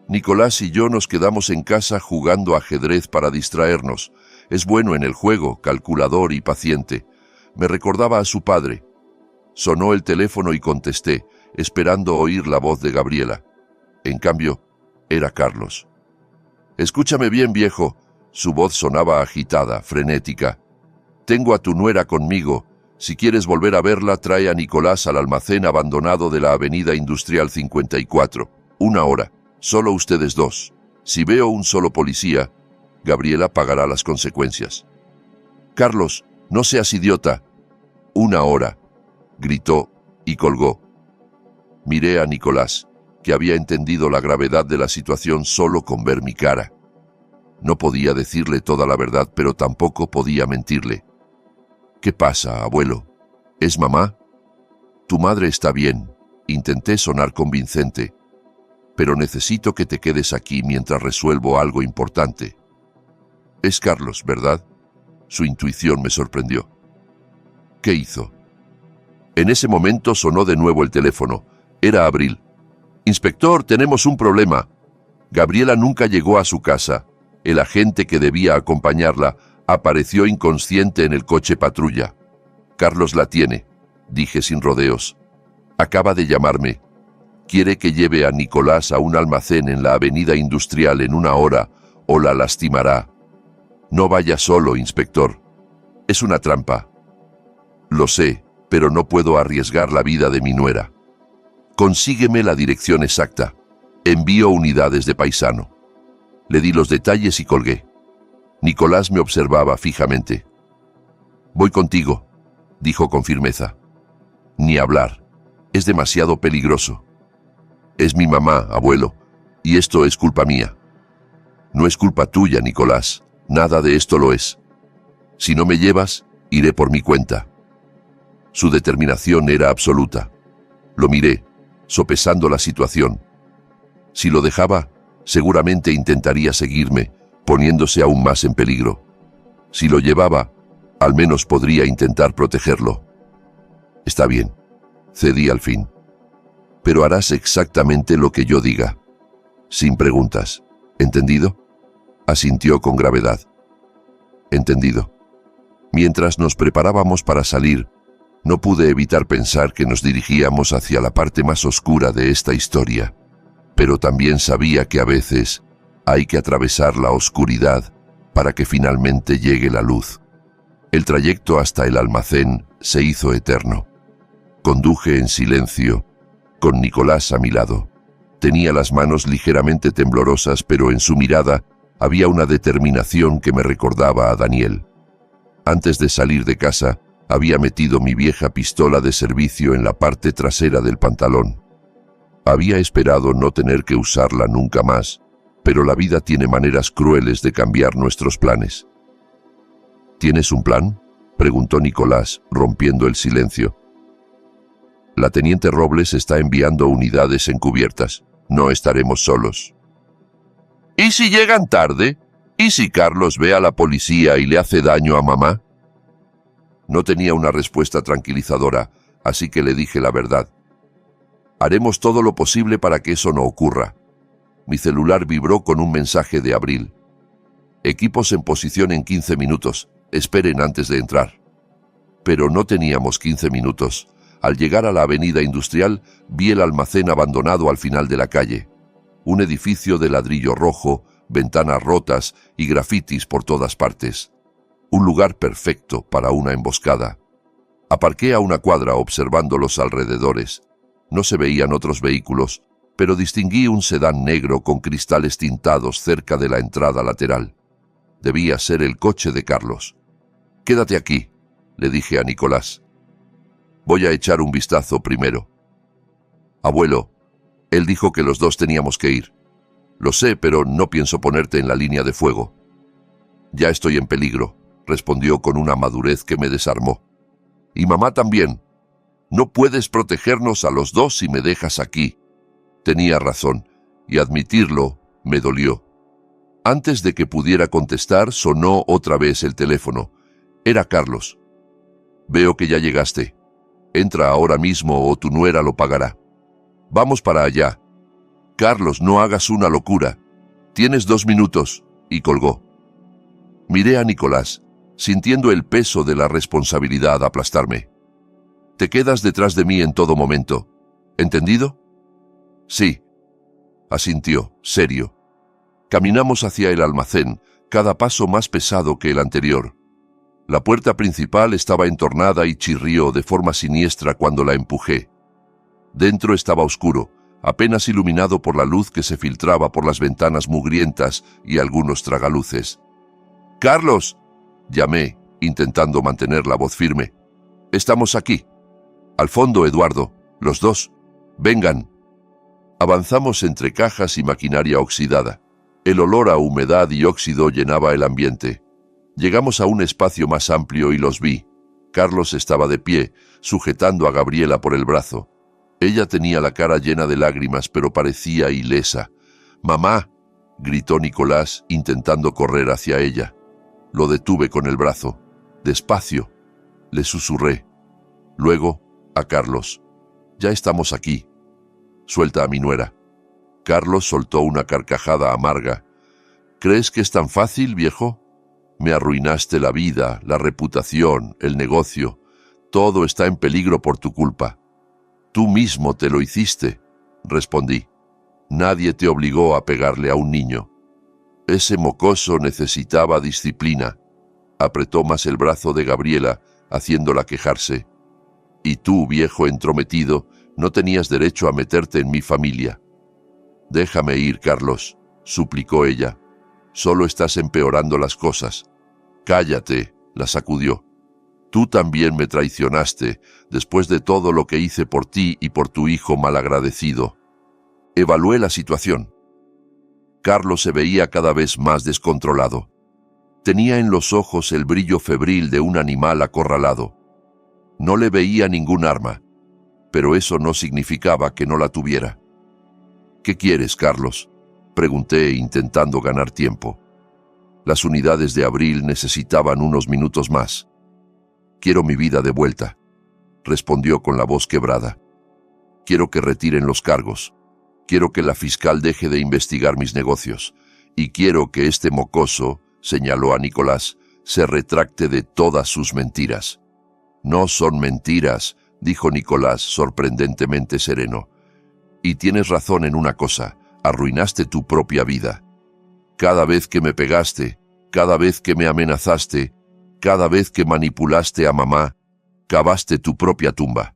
Nicolás y yo nos quedamos en casa jugando ajedrez para distraernos. Es bueno en el juego, calculador y paciente. Me recordaba a su padre. Sonó el teléfono y contesté, esperando oír la voz de Gabriela. En cambio, era Carlos. Escúchame bien, viejo. Su voz sonaba agitada, frenética. Tengo a tu nuera conmigo. Si quieres volver a verla, trae a Nicolás al almacén abandonado de la Avenida Industrial 54. 1 hora. Solo ustedes 2. Si veo un solo policía, Gabriela pagará las consecuencias. Carlos, no seas idiota. 1 hora, gritó y colgó. Miré a Nicolás, que había entendido la gravedad de la situación solo con ver mi cara. No podía decirle toda la verdad, pero tampoco podía mentirle. ¿Qué pasa, abuelo? ¿Es mamá? Tu madre está bien. Intenté sonar convincente. Pero necesito que te quedes aquí mientras resuelvo algo importante. Es Carlos, ¿verdad? Su intuición me sorprendió. ¿Qué hizo? En ese momento sonó de nuevo el teléfono. Era Abril. Inspector, tenemos un problema. Gabriela nunca llegó a su casa. El agente que debía acompañarla apareció inconsciente en el coche patrulla. Carlos la tiene, dije sin rodeos. Acaba de llamarme. Quiere que lleve a Nicolás a un almacén en la Avenida Industrial en 1 hora o la lastimará. No vaya solo, inspector. Es una trampa. Lo sé, pero no puedo arriesgar la vida de mi nuera. Consígueme la dirección exacta. Envío unidades de paisano. Le di los detalles y colgué. Nicolás me observaba fijamente. Voy contigo, dijo con firmeza. Ni hablar. Es demasiado peligroso. Es mi mamá, abuelo, y esto es culpa mía. No es culpa tuya, Nicolás. Nada de esto lo es. Si no me llevas, iré por mi cuenta. Su determinación era absoluta. Lo miré, sopesando la situación. Si lo dejaba, seguramente intentaría seguirme, poniéndose aún más en peligro. Si lo llevaba, al menos podría intentar protegerlo. Está bien, cedí al fin. Pero harás exactamente lo que yo diga. Sin preguntas. ¿Entendido? Asintió con gravedad. Entendido. Mientras nos preparábamos para salir, no pude evitar pensar que nos dirigíamos hacia la parte más oscura de esta historia. Pero también sabía que a veces hay que atravesar la oscuridad para que finalmente llegue la luz. El trayecto hasta el almacén se hizo eterno. Conduje en silencio, con Nicolás a mi lado. Tenía las manos ligeramente temblorosas, pero en su mirada había una determinación que me recordaba a Daniel. Antes de salir de casa, había metido mi vieja pistola de servicio en la parte trasera del pantalón. Había esperado no tener que usarla nunca más, pero la vida tiene maneras crueles de cambiar nuestros planes. ¿Tienes un plan?, preguntó Nicolás, rompiendo el silencio. La teniente Robles está enviando unidades encubiertas. No estaremos solos. ¿Y si llegan tarde? ¿Y si Carlos ve a la policía y le hace daño a mamá? No tenía una respuesta tranquilizadora, así que le dije la verdad. Haremos todo lo posible para que eso no ocurra. Mi celular vibró con un mensaje de Abril. Equipos en posición en 15 minutos. Esperen antes de entrar. Pero no teníamos 15 minutos. Al llegar a la avenida industrial, vi el almacén abandonado al final de la calle. Un edificio de ladrillo rojo, ventanas rotas y grafitis por todas partes. Un lugar perfecto para una emboscada. Aparqué a una cuadra observando los alrededores. No se veían otros vehículos, pero distinguí un sedán negro con cristales tintados cerca de la entrada lateral. Debía ser el coche de Carlos. «Quédate aquí», le dije a Nicolás. «Voy a echar un vistazo primero». «Abuelo», él dijo que los dos teníamos que ir. «Lo sé, pero no pienso ponerte en la línea de fuego». «Ya estoy en peligro», respondió con una madurez que me desarmó. «Y mamá también. No puedes protegernos a los dos si me dejas aquí». Tenía razón, y admitirlo me dolió. Antes de que pudiera contestar, sonó otra vez el teléfono. Era Carlos. «Veo que ya llegaste. Entra ahora mismo o tu nuera lo pagará. Vamos para allá». «Carlos, no hagas una locura. Tienes 2 minutos», y colgó. Miré a Nicolás, sintiendo el peso de la responsabilidad aplastarme. «Te quedas detrás de mí en todo momento. ¿Entendido?» «Sí», asintió, serio. Caminamos hacia el almacén, cada paso más pesado que el anterior. La puerta principal estaba entornada y chirrió de forma siniestra cuando la empujé. Dentro estaba oscuro, apenas iluminado por la luz que se filtraba por las ventanas mugrientas y algunos tragaluces. «¡Carlos!», llamé, intentando mantener la voz firme. «Estamos aquí. Al fondo, Eduardo. Los dos. Vengan». Avanzamos entre cajas y maquinaria oxidada. El olor a humedad y óxido llenaba el ambiente. Llegamos a un espacio más amplio y los vi. Carlos estaba de pie, sujetando a Gabriela por el brazo. Ella tenía la cara llena de lágrimas, pero parecía ilesa. «¡Mamá!», gritó Nicolás, intentando correr hacia ella. Lo detuve con el brazo. «Despacio», le susurré. Luego, a Carlos. «Ya estamos aquí. Suelta a mi nuera». Carlos soltó una carcajada amarga. «¿Crees que es tan fácil, viejo? Me arruinaste la vida, la reputación, el negocio. Todo está en peligro por tu culpa». «Tú mismo te lo hiciste», respondí. «Nadie te obligó a pegarle a un niño». Ese mocoso necesitaba disciplina. Apretó más el brazo de Gabriela, haciéndola quejarse. «Y tú, viejo entrometido, no tenías derecho a meterte en mi familia». «Déjame ir, Carlos», suplicó ella. «Solo estás empeorando las cosas». «Cállate», la sacudió. «Tú también me traicionaste, después de todo lo que hice por ti y por tu hijo malagradecido». Evalué la situación. Carlos se veía cada vez más descontrolado. Tenía en los ojos el brillo febril de un animal acorralado. No le veía ningún arma, pero eso no significaba que no la tuviera. «¿Qué quieres, Carlos?», pregunté, intentando ganar tiempo. Las unidades de Abril necesitaban unos minutos más. «Quiero mi vida de vuelta», respondió con la voz quebrada. «Quiero que retiren los cargos. Quiero que la fiscal deje de investigar mis negocios. Y quiero que este mocoso», señaló a Nicolás, «se retracte de todas sus mentiras». «No son mentiras», dijo Nicolás, sorprendentemente sereno. «Y tienes razón en una cosa, arruinaste tu propia vida. Cada vez que me pegaste, Cada vez que me amenazaste, cada vez que manipulaste a mamá, cavaste tu propia tumba.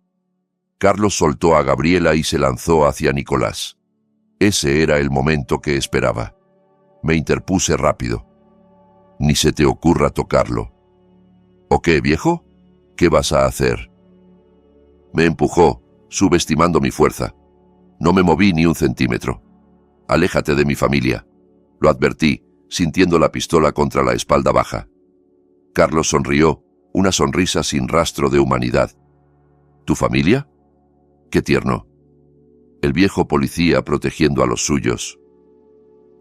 Carlos soltó a Gabriela y se lanzó hacia Nicolás. Ese era el momento que esperaba. Me interpuse rápido. Ni se te ocurra tocarlo. ¿O qué, viejo? ¿Qué vas a hacer? Me empujó, subestimando mi fuerza. No me moví ni un centímetro. Aléjate de mi familia. Lo advertí, sintiendo la pistola contra la espalda baja. Carlos sonrió, una sonrisa sin rastro de humanidad. ¿Tu familia? Qué tierno. El viejo policía protegiendo a los suyos.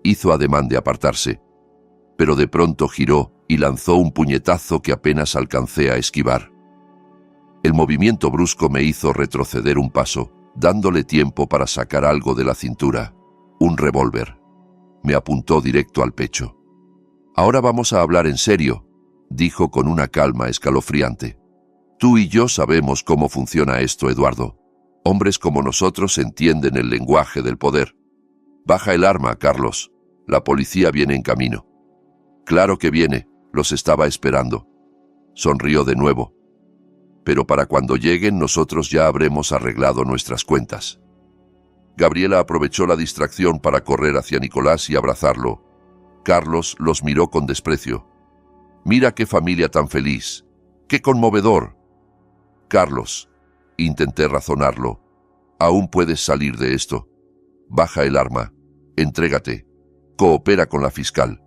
Hizo ademán de apartarse, pero de pronto giró y lanzó un puñetazo que apenas alcancé a esquivar. El movimiento brusco me hizo retroceder un paso, dándole tiempo para sacar algo de la cintura. Un revólver. Me apuntó directo al pecho. Ahora vamos a hablar en serio, dijo con una calma escalofriante. Tú y yo sabemos cómo funciona esto, Eduardo. Hombres como nosotros entienden el lenguaje del poder. Baja el arma, Carlos. La policía viene en camino. Claro que viene, los estaba esperando. Sonrió de nuevo. Pero para cuando lleguen nosotros ya habremos arreglado nuestras cuentas. Gabriela aprovechó la distracción para correr hacia Nicolás y abrazarlo. Carlos los miró con desprecio. Mira qué familia tan feliz. ¡Qué conmovedor! Carlos, intenté razonarlo. Aún puedes salir de esto. Baja el arma. Entrégate. Coopera con la fiscal.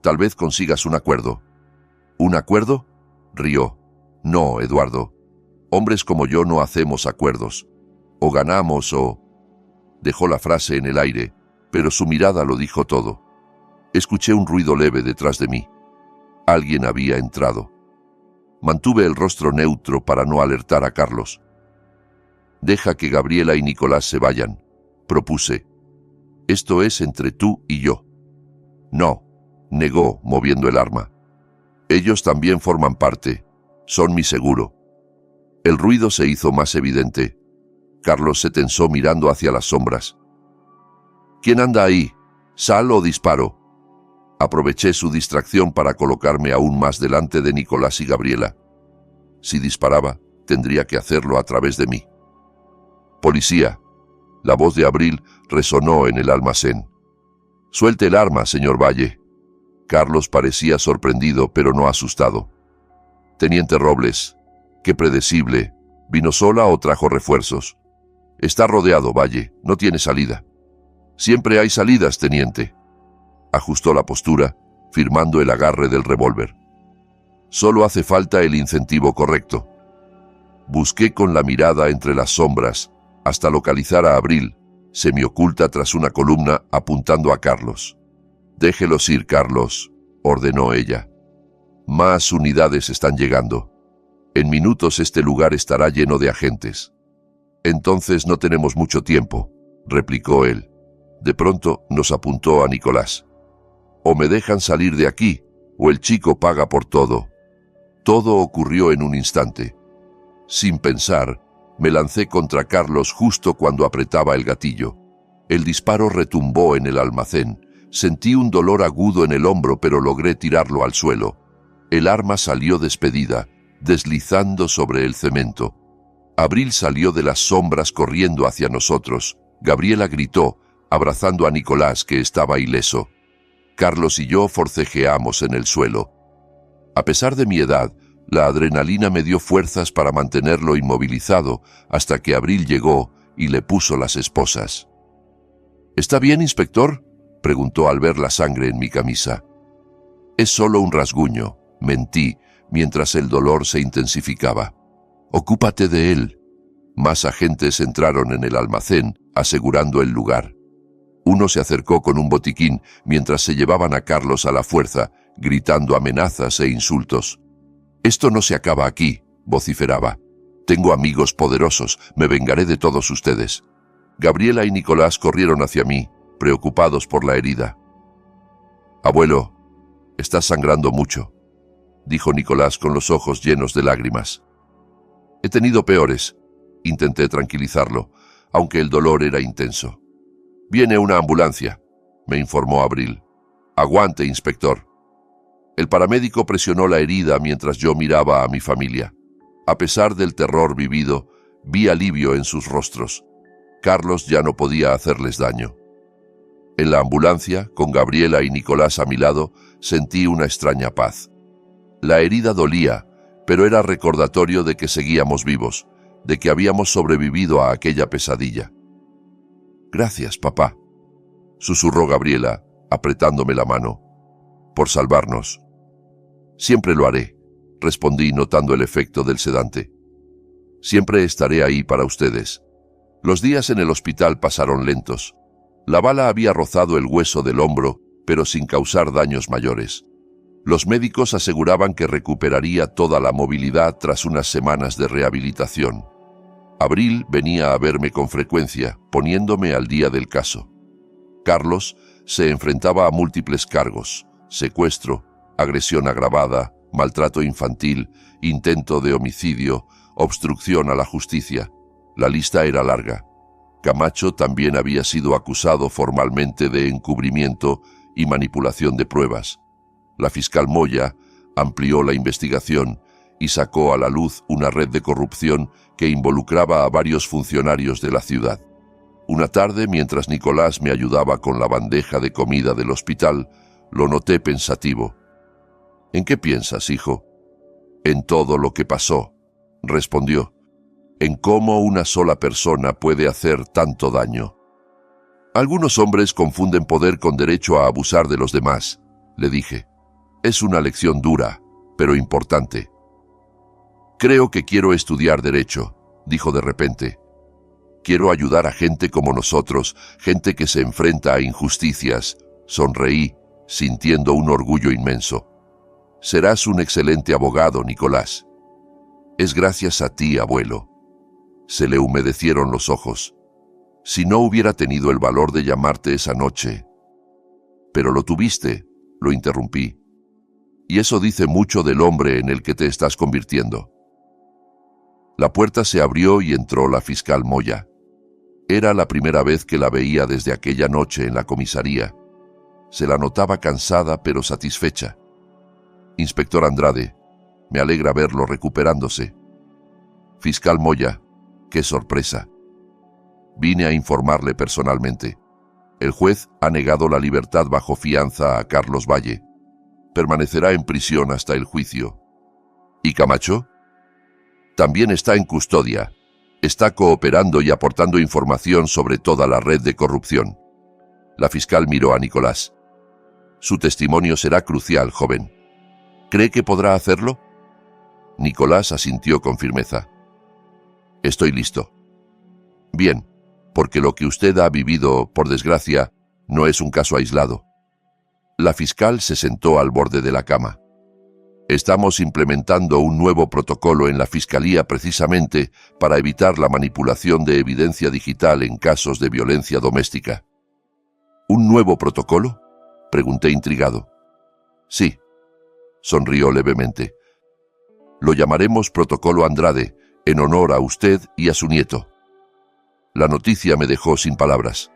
Tal vez consigas un acuerdo. ¿Un acuerdo? Rió. No, Eduardo. Hombres como yo no hacemos acuerdos. O ganamos o... Dejó la frase en el aire, pero su mirada lo dijo todo. Escuché un ruido leve detrás de mí. Alguien había entrado. Mantuve el rostro neutro para no alertar a Carlos. Deja que Gabriela y Nicolás se vayan, propuse. Esto es entre tú y yo. No, negó, moviendo el arma. Ellos también forman parte. Son mi seguro. El ruido se hizo más evidente. Carlos se tensó mirando hacia las sombras. ¿Quién anda ahí? ¿Sal o disparo? Aproveché su distracción para colocarme aún más delante de Nicolás y Gabriela. Si disparaba, tendría que hacerlo a través de mí. Policía. La voz de Abril resonó en el almacén. Suelte el arma, señor Valle. Carlos parecía sorprendido, pero no asustado. Teniente Robles. Qué predecible. ¿Vino sola o trajo refuerzos? Está rodeado, Valle. No tiene salida. Siempre hay salidas, teniente. Ajustó la postura, firmando el agarre del revólver. Solo hace falta el incentivo correcto. Busqué con la mirada entre las sombras, hasta localizar a Abril, semioculta tras una columna apuntando a Carlos. Déjelos ir, Carlos, ordenó ella. Más unidades están llegando. En minutos este lugar estará lleno de agentes. Entonces no tenemos mucho tiempo, replicó él. De pronto nos apuntó a Nicolás. O me dejan salir de aquí, o el chico paga por todo. Todo ocurrió en un instante. Sin pensar, me lancé contra Carlos justo cuando apretaba el gatillo. El disparo retumbó en el almacén. Sentí un dolor agudo en el hombro, pero logré tirarlo al suelo. El arma salió despedida, deslizando sobre el cemento. Abril salió de las sombras corriendo hacia nosotros. Gabriela gritó, abrazando a Nicolás, que estaba ileso. Carlos y yo forcejeamos en el suelo. A pesar de mi edad, la adrenalina me dio fuerzas para mantenerlo inmovilizado hasta que Abril llegó y le puso las esposas. ¿Está bien, inspector?, preguntó al ver la sangre en mi camisa. Es solo un rasguño, mentí, mientras el dolor se intensificaba. Ocúpate de él. Más agentes entraron en el almacén, asegurando el lugar. Uno se acercó con un botiquín mientras se llevaban a Carlos a la fuerza, gritando amenazas e insultos. Esto no se acaba aquí, vociferaba. Tengo amigos poderosos, me vengaré de todos ustedes. Gabriela y Nicolás corrieron hacia mí, preocupados por la herida. Abuelo, estás sangrando mucho, dijo Nicolás con los ojos llenos de lágrimas. He tenido peores, intenté tranquilizarlo, aunque el dolor era intenso. Viene una ambulancia, me informó Abril. Aguante, inspector. El paramédico presionó la herida mientras yo miraba a mi familia. A pesar del terror vivido, vi alivio en sus rostros. Carlos ya no podía hacerles daño. En la ambulancia, con Gabriela y Nicolás a mi lado, sentí una extraña paz. La herida dolía, pero era recordatorio de que seguíamos vivos, de que habíamos sobrevivido a aquella pesadilla. «Gracias, papá», susurró Gabriela, apretándome la mano, «por salvarnos». «Siempre lo haré», respondí notando el efecto del sedante. «Siempre estaré ahí para ustedes». Los días en el hospital pasaron lentos. La bala había rozado el hueso del hombro, pero sin causar daños mayores. Los médicos aseguraban que recuperaría toda la movilidad tras unas semanas de rehabilitación. Abril venía a verme con frecuencia, poniéndome al día del caso. Carlos se enfrentaba a múltiples cargos: secuestro, agresión agravada, maltrato infantil, intento de homicidio, obstrucción a la justicia. La lista era larga. Camacho también había sido acusado formalmente de encubrimiento y manipulación de pruebas. La fiscal Moya amplió la investigación y sacó a la luz una red de corrupción que involucraba a varios funcionarios de la ciudad. Una tarde, mientras Nicolás me ayudaba con la bandeja de comida del hospital, lo noté pensativo. «¿En qué piensas, hijo?» «En todo lo que pasó», respondió. «En cómo una sola persona puede hacer tanto daño». «Algunos hombres confunden poder con derecho a abusar de los demás», le dije. «Es una lección dura, pero importante». «Creo que quiero estudiar derecho», dijo de repente. «Quiero ayudar a gente como nosotros, gente que se enfrenta a injusticias». Sonreí, sintiendo un orgullo inmenso. «Serás un excelente abogado, Nicolás». «Es gracias a ti, abuelo». Se le humedecieron los ojos. «Si no hubiera tenido el valor de llamarte esa noche». «Pero lo tuviste», lo interrumpí. «Y eso dice mucho del hombre en el que te estás convirtiendo». La puerta se abrió y entró la fiscal Moya. Era la primera vez que la veía desde aquella noche en la comisaría. Se la notaba cansada pero satisfecha. «Inspector Andrade, me alegra verlo recuperándose». «Fiscal Moya, qué sorpresa. Vine a informarle personalmente. El juez ha negado la libertad bajo fianza a Carlos Valle. Permanecerá en prisión hasta el juicio». «¿Y Camacho?» «También está en custodia. Está cooperando y aportando información sobre toda la red de corrupción». La fiscal miró a Nicolás. «Su testimonio será crucial, joven. ¿Cree que podrá hacerlo?» Nicolás asintió con firmeza. «Estoy listo». «Bien, porque lo que usted ha vivido, por desgracia, no es un caso aislado». La fiscal se sentó al borde de la cama. «Estamos implementando un nuevo protocolo en la Fiscalía precisamente para evitar la manipulación de evidencia digital en casos de violencia doméstica». «¿Un nuevo protocolo?», pregunté intrigado. «Sí», sonrió levemente. «Lo llamaremos Protocolo Andrade, en honor a usted y a su nieto». La noticia me dejó sin palabras.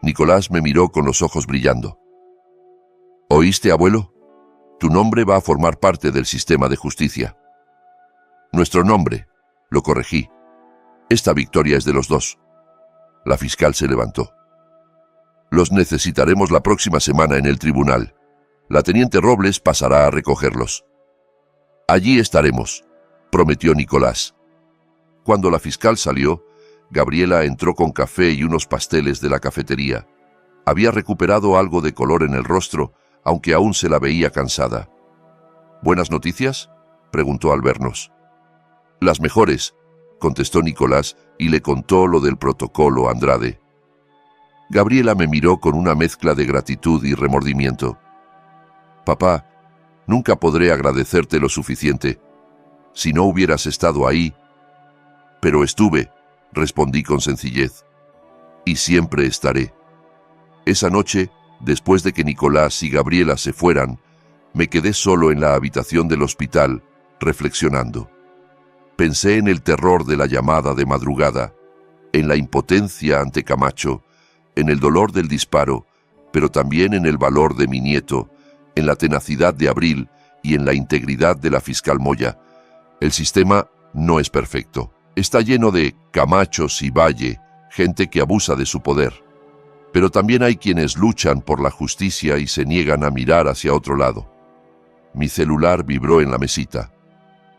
Nicolás me miró con los ojos brillando. «¿Oíste, abuelo? Tu nombre va a formar parte del sistema de justicia». «Nuestro nombre», lo corregí. «Esta victoria es de los dos». La fiscal se levantó. «Los necesitaremos la próxima semana en el tribunal. La teniente Robles pasará a recogerlos». «Allí estaremos», prometió Nicolás. Cuando la fiscal salió, Gabriela entró con café y unos pasteles de la cafetería. Había recuperado algo de color en el rostro, aunque aún se la veía cansada. «¿Buenas noticias?», preguntó al vernos. «Las mejores», contestó Nicolás y le contó lo del protocolo Andrade. Gabriela me miró con una mezcla de gratitud y remordimiento. «Papá, nunca podré agradecerte lo suficiente. Si no hubieras estado ahí». «Pero estuve», respondí con sencillez. «Y siempre estaré». Esa noche, después de que Nicolás y Gabriela se fueran, me quedé solo en la habitación del hospital, reflexionando. Pensé en el terror de la llamada de madrugada, en la impotencia ante Camacho, en el dolor del disparo, pero también en el valor de mi nieto, en la tenacidad de Abril y en la integridad de la fiscal Moya. El sistema no es perfecto. Está lleno de Camachos y Valle, gente que abusa de su poder. Pero también hay quienes luchan por la justicia y se niegan a mirar hacia otro lado. Mi celular vibró en la mesita.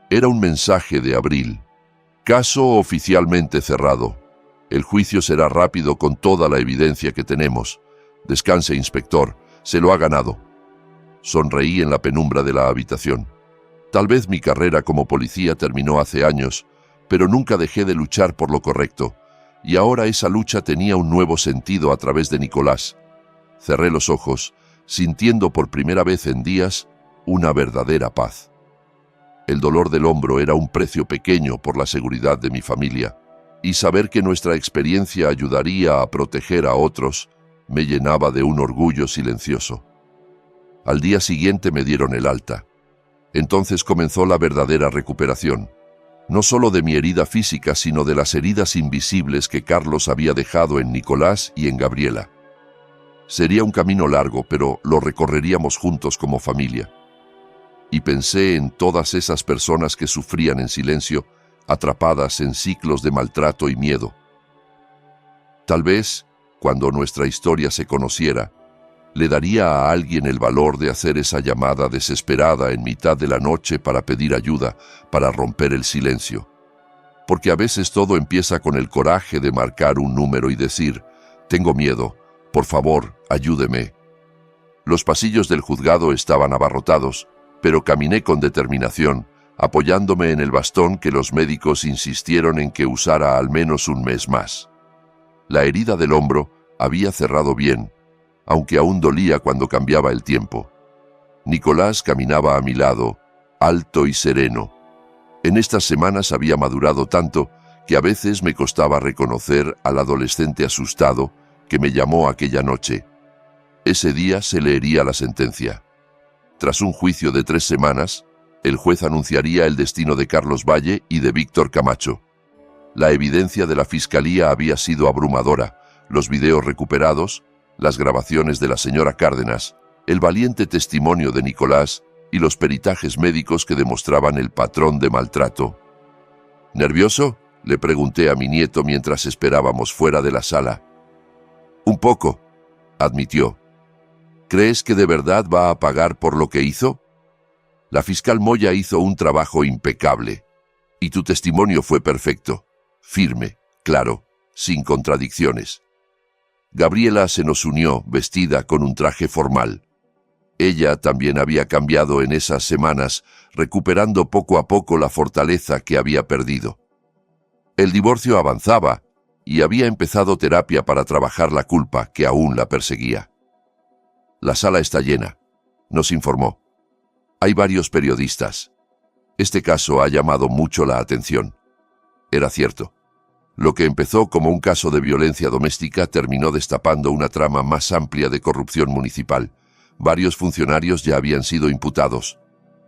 Era un mensaje de Abril. Caso oficialmente cerrado. El juicio será rápido con toda la evidencia que tenemos. Descanse, inspector. Se lo ha ganado. Sonreí en la penumbra de la habitación. Tal vez mi carrera como policía terminó hace años, pero nunca dejé de luchar por lo correcto, y ahora esa lucha tenía un nuevo sentido a través de Nicolás. Cerré los ojos, sintiendo por primera vez en días una verdadera paz. El dolor del hombro era un precio pequeño por la seguridad de mi familia, y saber que nuestra experiencia ayudaría a proteger a otros me llenaba de un orgullo silencioso. Al día siguiente me dieron el alta. Entonces comenzó la verdadera recuperación, no solo de mi herida física, sino de las heridas invisibles que Carlos había dejado en Nicolás y en Gabriela. Sería un camino largo, pero lo recorreríamos juntos como familia. Y pensé en todas esas personas que sufrían en silencio, atrapadas en ciclos de maltrato y miedo. Tal vez, cuando nuestra historia se conociera, le daría a alguien el valor de hacer esa llamada desesperada en mitad de la noche para pedir ayuda, para romper el silencio. Porque a veces todo empieza con el coraje de marcar un número y decir, «Tengo miedo, por favor, ayúdeme». Los pasillos del juzgado estaban abarrotados, pero caminé con determinación, apoyándome en el bastón que los médicos insistieron en que usara al menos un mes más. La herida del hombro había cerrado bien, aunque aún dolía cuando cambiaba el tiempo. Nicolás caminaba a mi lado, alto y sereno. En estas semanas había madurado tanto que a veces me costaba reconocer al adolescente asustado que me llamó aquella noche. Ese día se leería la sentencia. Tras un juicio de 3 semanas, el juez anunciaría el destino de Carlos Valle y de Víctor Camacho. La evidencia de la fiscalía había sido abrumadora, los videos recuperados, las grabaciones de la señora Cárdenas, el valiente testimonio de Nicolás y los peritajes médicos que demostraban el patrón de maltrato. ¿Nervioso?, le pregunté a mi nieto mientras esperábamos fuera de la sala. «Un poco», admitió. «¿Crees que de verdad va a pagar por lo que hizo? La fiscal Moya hizo un trabajo impecable, y tu testimonio fue perfecto, firme, claro, sin contradicciones». Gabriela se nos unió, vestida con un traje formal. Ella también había cambiado en esas semanas, recuperando poco a poco la fortaleza que había perdido. El divorcio avanzaba, y había empezado terapia para trabajar la culpa que aún la perseguía. «La sala está llena», nos informó. «Hay varios periodistas. Este caso ha llamado mucho la atención». Era cierto. Lo que empezó como un caso de violencia doméstica terminó destapando una trama más amplia de corrupción municipal. Varios funcionarios ya habían sido imputados.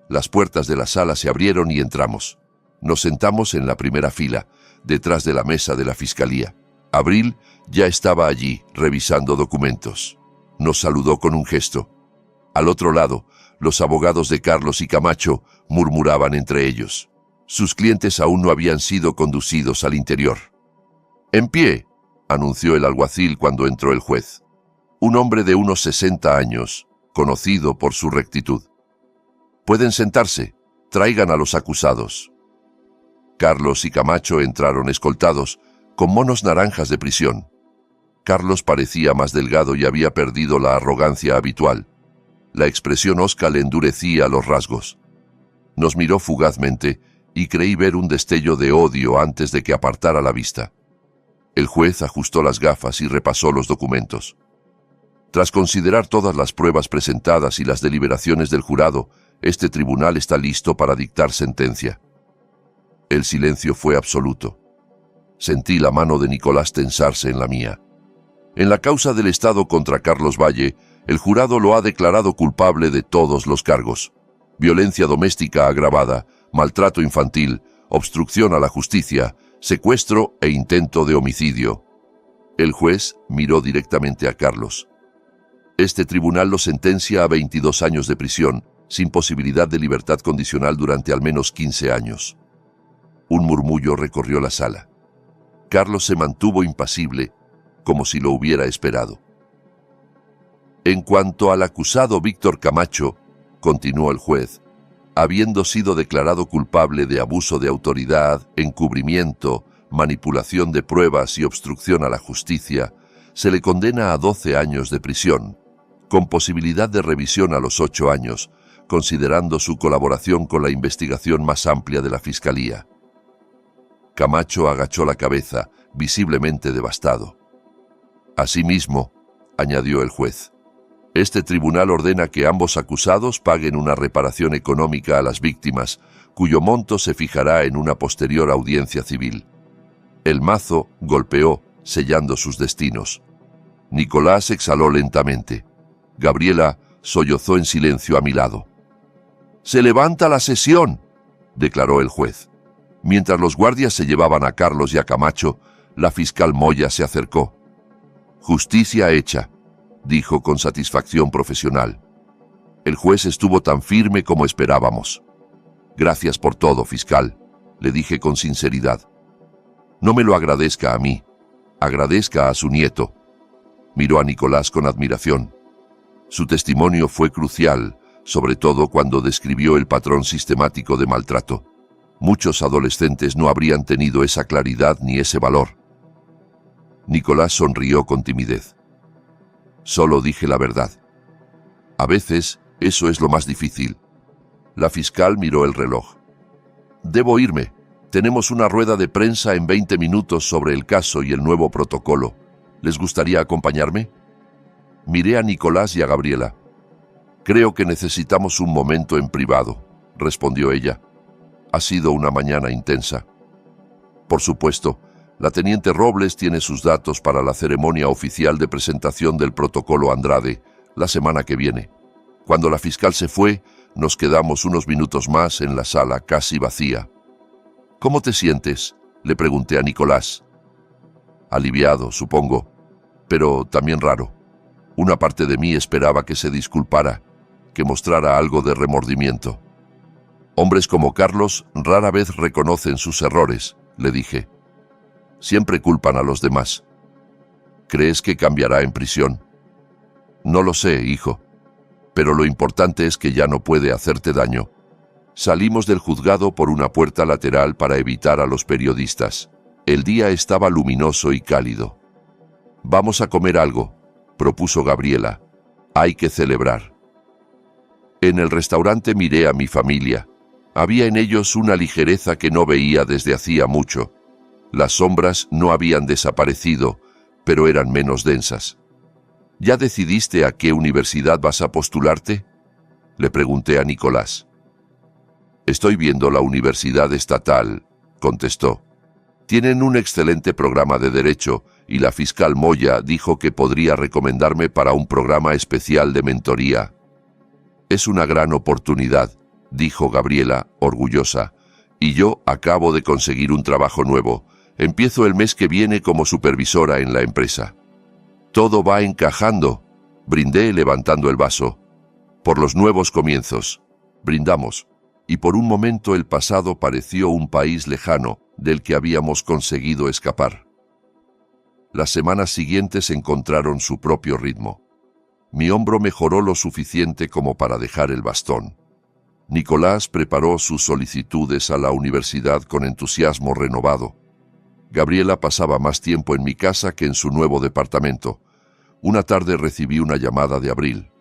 Las puertas de la sala se abrieron y entramos. Nos sentamos en la primera fila, detrás de la mesa de la fiscalía. Abril ya estaba allí, revisando documentos. Nos saludó con un gesto. Al otro lado, los abogados de Carlos y Camacho murmuraban entre ellos. Sus clientes aún no habían sido conducidos al interior. «En pie», anunció el alguacil cuando entró el juez. Un hombre de unos 60 años, conocido por su rectitud. «Pueden sentarse. Traigan a los acusados». Carlos y Camacho entraron escoltados, con monos naranjas de prisión. Carlos parecía más delgado y había perdido la arrogancia habitual. La expresión hosca le endurecía los rasgos. Nos miró fugazmente y creí ver un destello de odio antes de que apartara la vista. El juez ajustó las gafas y repasó los documentos. Tras considerar todas las pruebas presentadas y las deliberaciones del jurado, este tribunal está listo para dictar sentencia. El silencio fue absoluto. Sentí la mano de Nicolás tensarse en la mía. En la causa del Estado contra Carlos Valle, el jurado lo ha declarado culpable de todos los cargos: violencia doméstica agravada, maltrato infantil, obstrucción a la justicia, secuestro e intento de homicidio. El juez miró directamente a Carlos. Este tribunal lo sentencia a 22 años de prisión, sin posibilidad de libertad condicional durante al menos 15 años. Un murmullo recorrió la sala. Carlos se mantuvo impasible, como si lo hubiera esperado. En cuanto al acusado Víctor Camacho, continuó el juez, habiendo sido declarado culpable de abuso de autoridad, encubrimiento, manipulación de pruebas y obstrucción a la justicia, se le condena a 12 años de prisión, con posibilidad de revisión a los 8 años, considerando su colaboración con la investigación más amplia de la Fiscalía. Camacho agachó la cabeza, visiblemente devastado. Asimismo, añadió el juez, este tribunal ordena que ambos acusados paguen una reparación económica a las víctimas, cuyo monto se fijará en una posterior audiencia civil. El mazo golpeó, sellando sus destinos. Nicolás exhaló lentamente. Gabriela sollozó en silencio a mi lado. «¡Se levanta la sesión!», declaró el juez. Mientras los guardias se llevaban a Carlos y a Camacho, la fiscal Moya se acercó. «Justicia hecha», dijo con satisfacción profesional. El juez estuvo tan firme como esperábamos. «Gracias por todo, fiscal», le dije con sinceridad. «No me lo agradezca a mí, agradezca a su nieto». Miró a Nicolás con admiración. Su testimonio fue crucial, sobre todo cuando describió el patrón sistemático de maltrato. Muchos adolescentes no habrían tenido esa claridad ni ese valor. Nicolás sonrió con timidez. Solo dije la verdad. A veces, eso es lo más difícil. La fiscal miró el reloj. Debo irme. Tenemos una rueda de prensa en 20 minutos sobre el caso y el nuevo protocolo. ¿Les gustaría acompañarme? Miré a Nicolás y a Gabriela. Creo que necesitamos un momento en privado, respondió ella. Ha sido una mañana intensa. Por supuesto, la teniente Robles tiene sus datos para la ceremonia oficial de presentación del protocolo Andrade, la semana que viene. Cuando la fiscal se fue, nos quedamos unos minutos más en la sala casi vacía. ¿Cómo te sientes?, le pregunté a Nicolás. Aliviado, supongo, pero también raro. Una parte de mí esperaba que se disculpara, que mostrara algo de remordimiento. Hombres como Carlos rara vez reconocen sus errores, le dije. Siempre culpan a los demás. ¿Crees que cambiará en prisión? No lo sé, hijo, pero lo importante es que ya no puede hacerte daño. Salimos del juzgado por una puerta lateral para evitar a los periodistas. El día estaba luminoso y cálido. «Vamos a comer algo», propuso Gabriela. «Hay que celebrar». En el restaurante miré a mi familia. Había en ellos una ligereza que no veía desde hacía mucho. Las sombras no habían desaparecido, pero eran menos densas. ¿Ya decidiste a qué universidad vas a postularte?, le pregunté a Nicolás. «Estoy viendo la Universidad Estatal», contestó. «Tienen un excelente programa de Derecho y la fiscal Moya dijo que podría recomendarme para un programa especial de mentoría». «Es una gran oportunidad», dijo Gabriela, orgullosa, «y yo acabo de conseguir un trabajo nuevo. Empiezo el mes que viene como supervisora en la empresa». «Todo va encajando», brindé levantando el vaso. «Por los nuevos comienzos». Brindamos, y por un momento el pasado pareció un país lejano del que habíamos conseguido escapar. Las semanas siguientes encontraron su propio ritmo. Mi hombro mejoró lo suficiente como para dejar el bastón. Nicolás preparó sus solicitudes a la universidad con entusiasmo renovado. Gabriela pasaba más tiempo en mi casa que en su nuevo departamento. Una tarde recibí una llamada de Abril.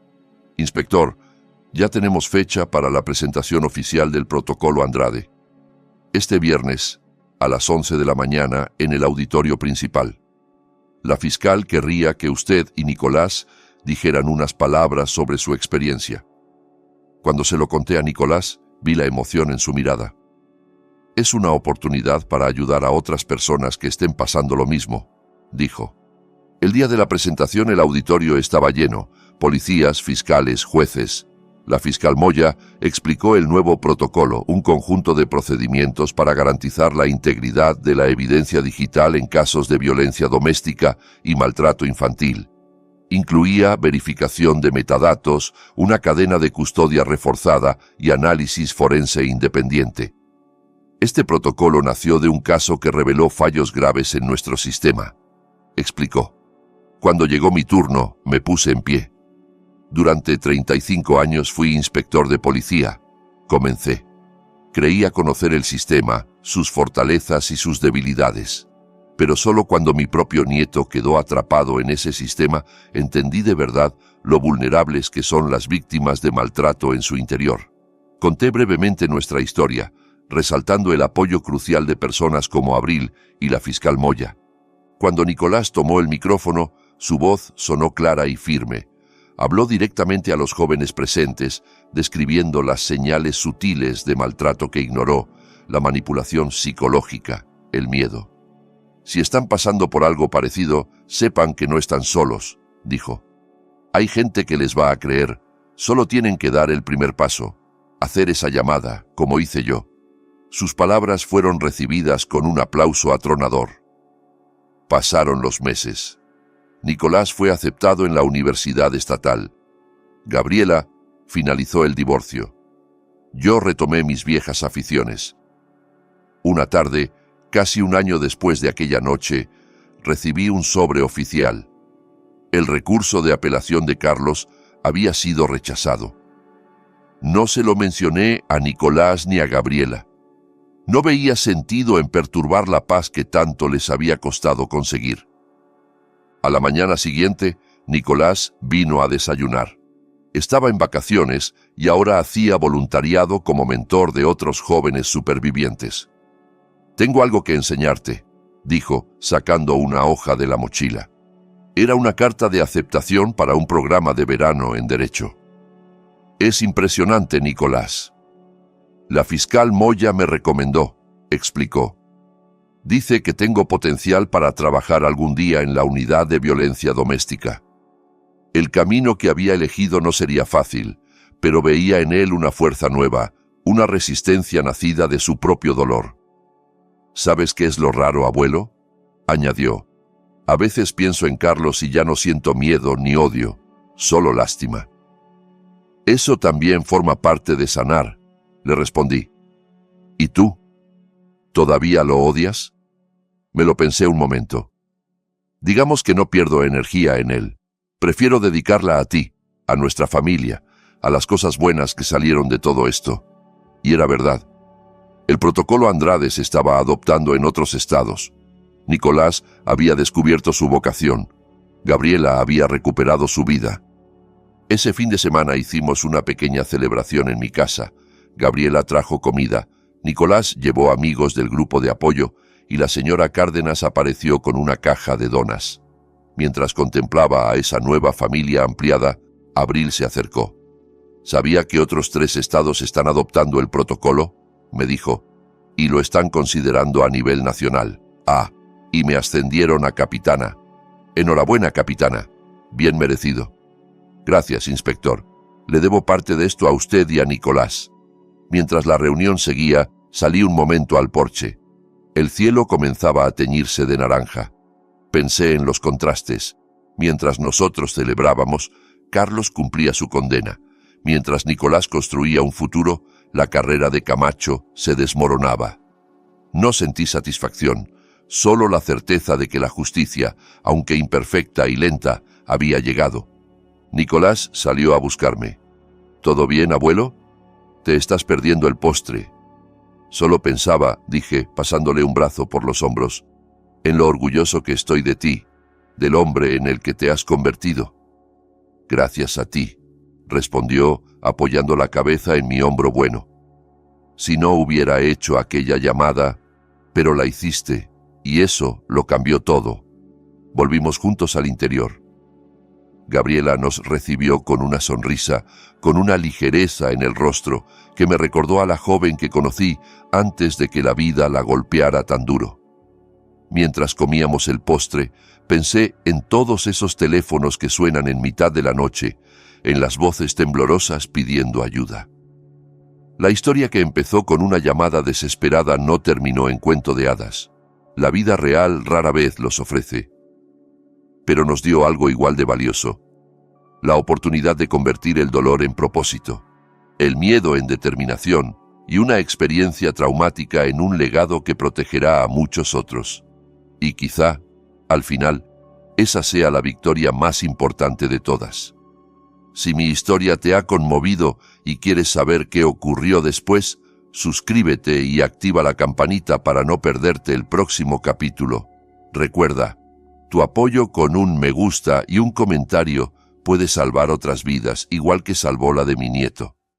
«Inspector, ya tenemos fecha para la presentación oficial del protocolo Andrade. Este viernes, a las 11 de la mañana, en el auditorio principal. La fiscal querría que usted y Nicolás dijeran unas palabras sobre su experiencia». Cuando se lo conté a Nicolás, vi la emoción en su mirada. «Es una oportunidad para ayudar a otras personas que estén pasando lo mismo», dijo. El día de la presentación el auditorio estaba lleno, policías, fiscales, jueces. La fiscal Moya explicó el nuevo protocolo, un conjunto de procedimientos para garantizar la integridad de la evidencia digital en casos de violencia doméstica y maltrato infantil. Incluía verificación de metadatos, una cadena de custodia reforzada y análisis forense independiente. Este protocolo nació de un caso que reveló fallos graves en nuestro sistema, explicó. Cuando llegó mi turno, me puse en pie. Durante 35 años fui inspector de policía. Comencé. Creía conocer el sistema, sus fortalezas y sus debilidades. Pero solo cuando mi propio nieto quedó atrapado en ese sistema, entendí de verdad lo vulnerables que son las víctimas de maltrato en su interior. Conté brevemente nuestra historia, resaltando el apoyo crucial de personas como Abril y la fiscal Moya. Cuando Nicolás tomó el micrófono, su voz sonó clara y firme. Habló directamente a los jóvenes presentes, describiendo las señales sutiles de maltrato que ignoró, la manipulación psicológica, el miedo. Si están pasando por algo parecido, sepan que no están solos, dijo. Hay gente que les va a creer, solo tienen que dar el primer paso, hacer esa llamada, como hice yo. Sus palabras fueron recibidas con un aplauso atronador. Pasaron los meses. Nicolás fue aceptado en la universidad estatal. Gabriela finalizó el divorcio. Yo retomé mis viejas aficiones. Una tarde, casi un año después de aquella noche, recibí un sobre oficial. El recurso de apelación de Carlos había sido rechazado. No se lo mencioné a Nicolás ni a Gabriela. No veía sentido en perturbar la paz que tanto les había costado conseguir. A la mañana siguiente, Nicolás vino a desayunar. Estaba en vacaciones y ahora hacía voluntariado como mentor de otros jóvenes supervivientes. «Tengo algo que enseñarte», dijo, sacando una hoja de la mochila. Era una carta de aceptación para un programa de verano en Derecho. «Es impresionante, Nicolás. La fiscal Moya me recomendó», explicó. «Dice que tengo potencial para trabajar algún día en la unidad de violencia doméstica. El camino que había elegido no sería fácil, pero veía en él una fuerza nueva, una resistencia nacida de su propio dolor. ¿Sabes qué es lo raro, abuelo?», añadió. «A veces pienso en Carlos y ya no siento miedo ni odio, solo lástima». «Eso también forma parte de sanar», le respondí. «¿Y tú? ¿Todavía lo odias?». Me lo pensé un momento. «Digamos que no pierdo energía en él. Prefiero dedicarla a ti, a nuestra familia, a las cosas buenas que salieron de todo esto». Y era verdad. El protocolo Andrade se estaba adoptando en otros estados. Nicolás había descubierto su vocación. Gabriela había recuperado su vida. Ese fin de semana hicimos una pequeña celebración en mi casa. Gabriela trajo comida, Nicolás llevó amigos del grupo de apoyo y la señora Cárdenas apareció con una caja de donas. Mientras contemplaba a esa nueva familia ampliada, Abril se acercó. «¿Sabía que otros 3 estados están adoptando el protocolo?», me dijo, «y lo están considerando a nivel nacional. Ah, y me ascendieron a capitana. Enhorabuena, capitana. Bien merecido». «Gracias, inspector. Le debo parte de esto a usted y a Nicolás». Mientras la reunión seguía, salí un momento al porche. El cielo comenzaba a teñirse de naranja. Pensé en los contrastes. Mientras nosotros celebrábamos, Carlos cumplía su condena. Mientras Nicolás construía un futuro, la carrera de Camacho se desmoronaba. No sentí satisfacción, solo la certeza de que la justicia, aunque imperfecta y lenta, había llegado. Nicolás salió a buscarme. «¿Todo bien, abuelo? Te estás perdiendo el postre». «Solo pensaba», dije, pasándole un brazo por los hombros, «en lo orgulloso que estoy de ti, del hombre en el que te has convertido». «Gracias a ti», respondió, apoyando la cabeza en mi hombro bueno. «Si no hubiera hecho aquella llamada, pero la hiciste, y eso lo cambió todo». Volvimos juntos al interior. Gabriela nos recibió con una sonrisa, con una ligereza en el rostro que me recordó a la joven que conocí antes de que la vida la golpeara tan duro. Mientras comíamos el postre, pensé en todos esos teléfonos que suenan en mitad de la noche, en las voces temblorosas pidiendo ayuda. La historia que empezó con una llamada desesperada no terminó en cuento de hadas. La vida real rara vez los ofrece. pero nos dio algo igual de valioso: la oportunidad de convertir el dolor en propósito, el miedo en determinación y una experiencia traumática en un legado que protegerá a muchos otros. Y quizá, al final, esa sea la victoria más importante de todas. Si mi historia te ha conmovido y quieres saber qué ocurrió después, suscríbete y activa la campanita para no perderte el próximo capítulo. Recuerda, tu apoyo con un me gusta y un comentario puede salvar otras vidas, igual que salvó la de mi nieto.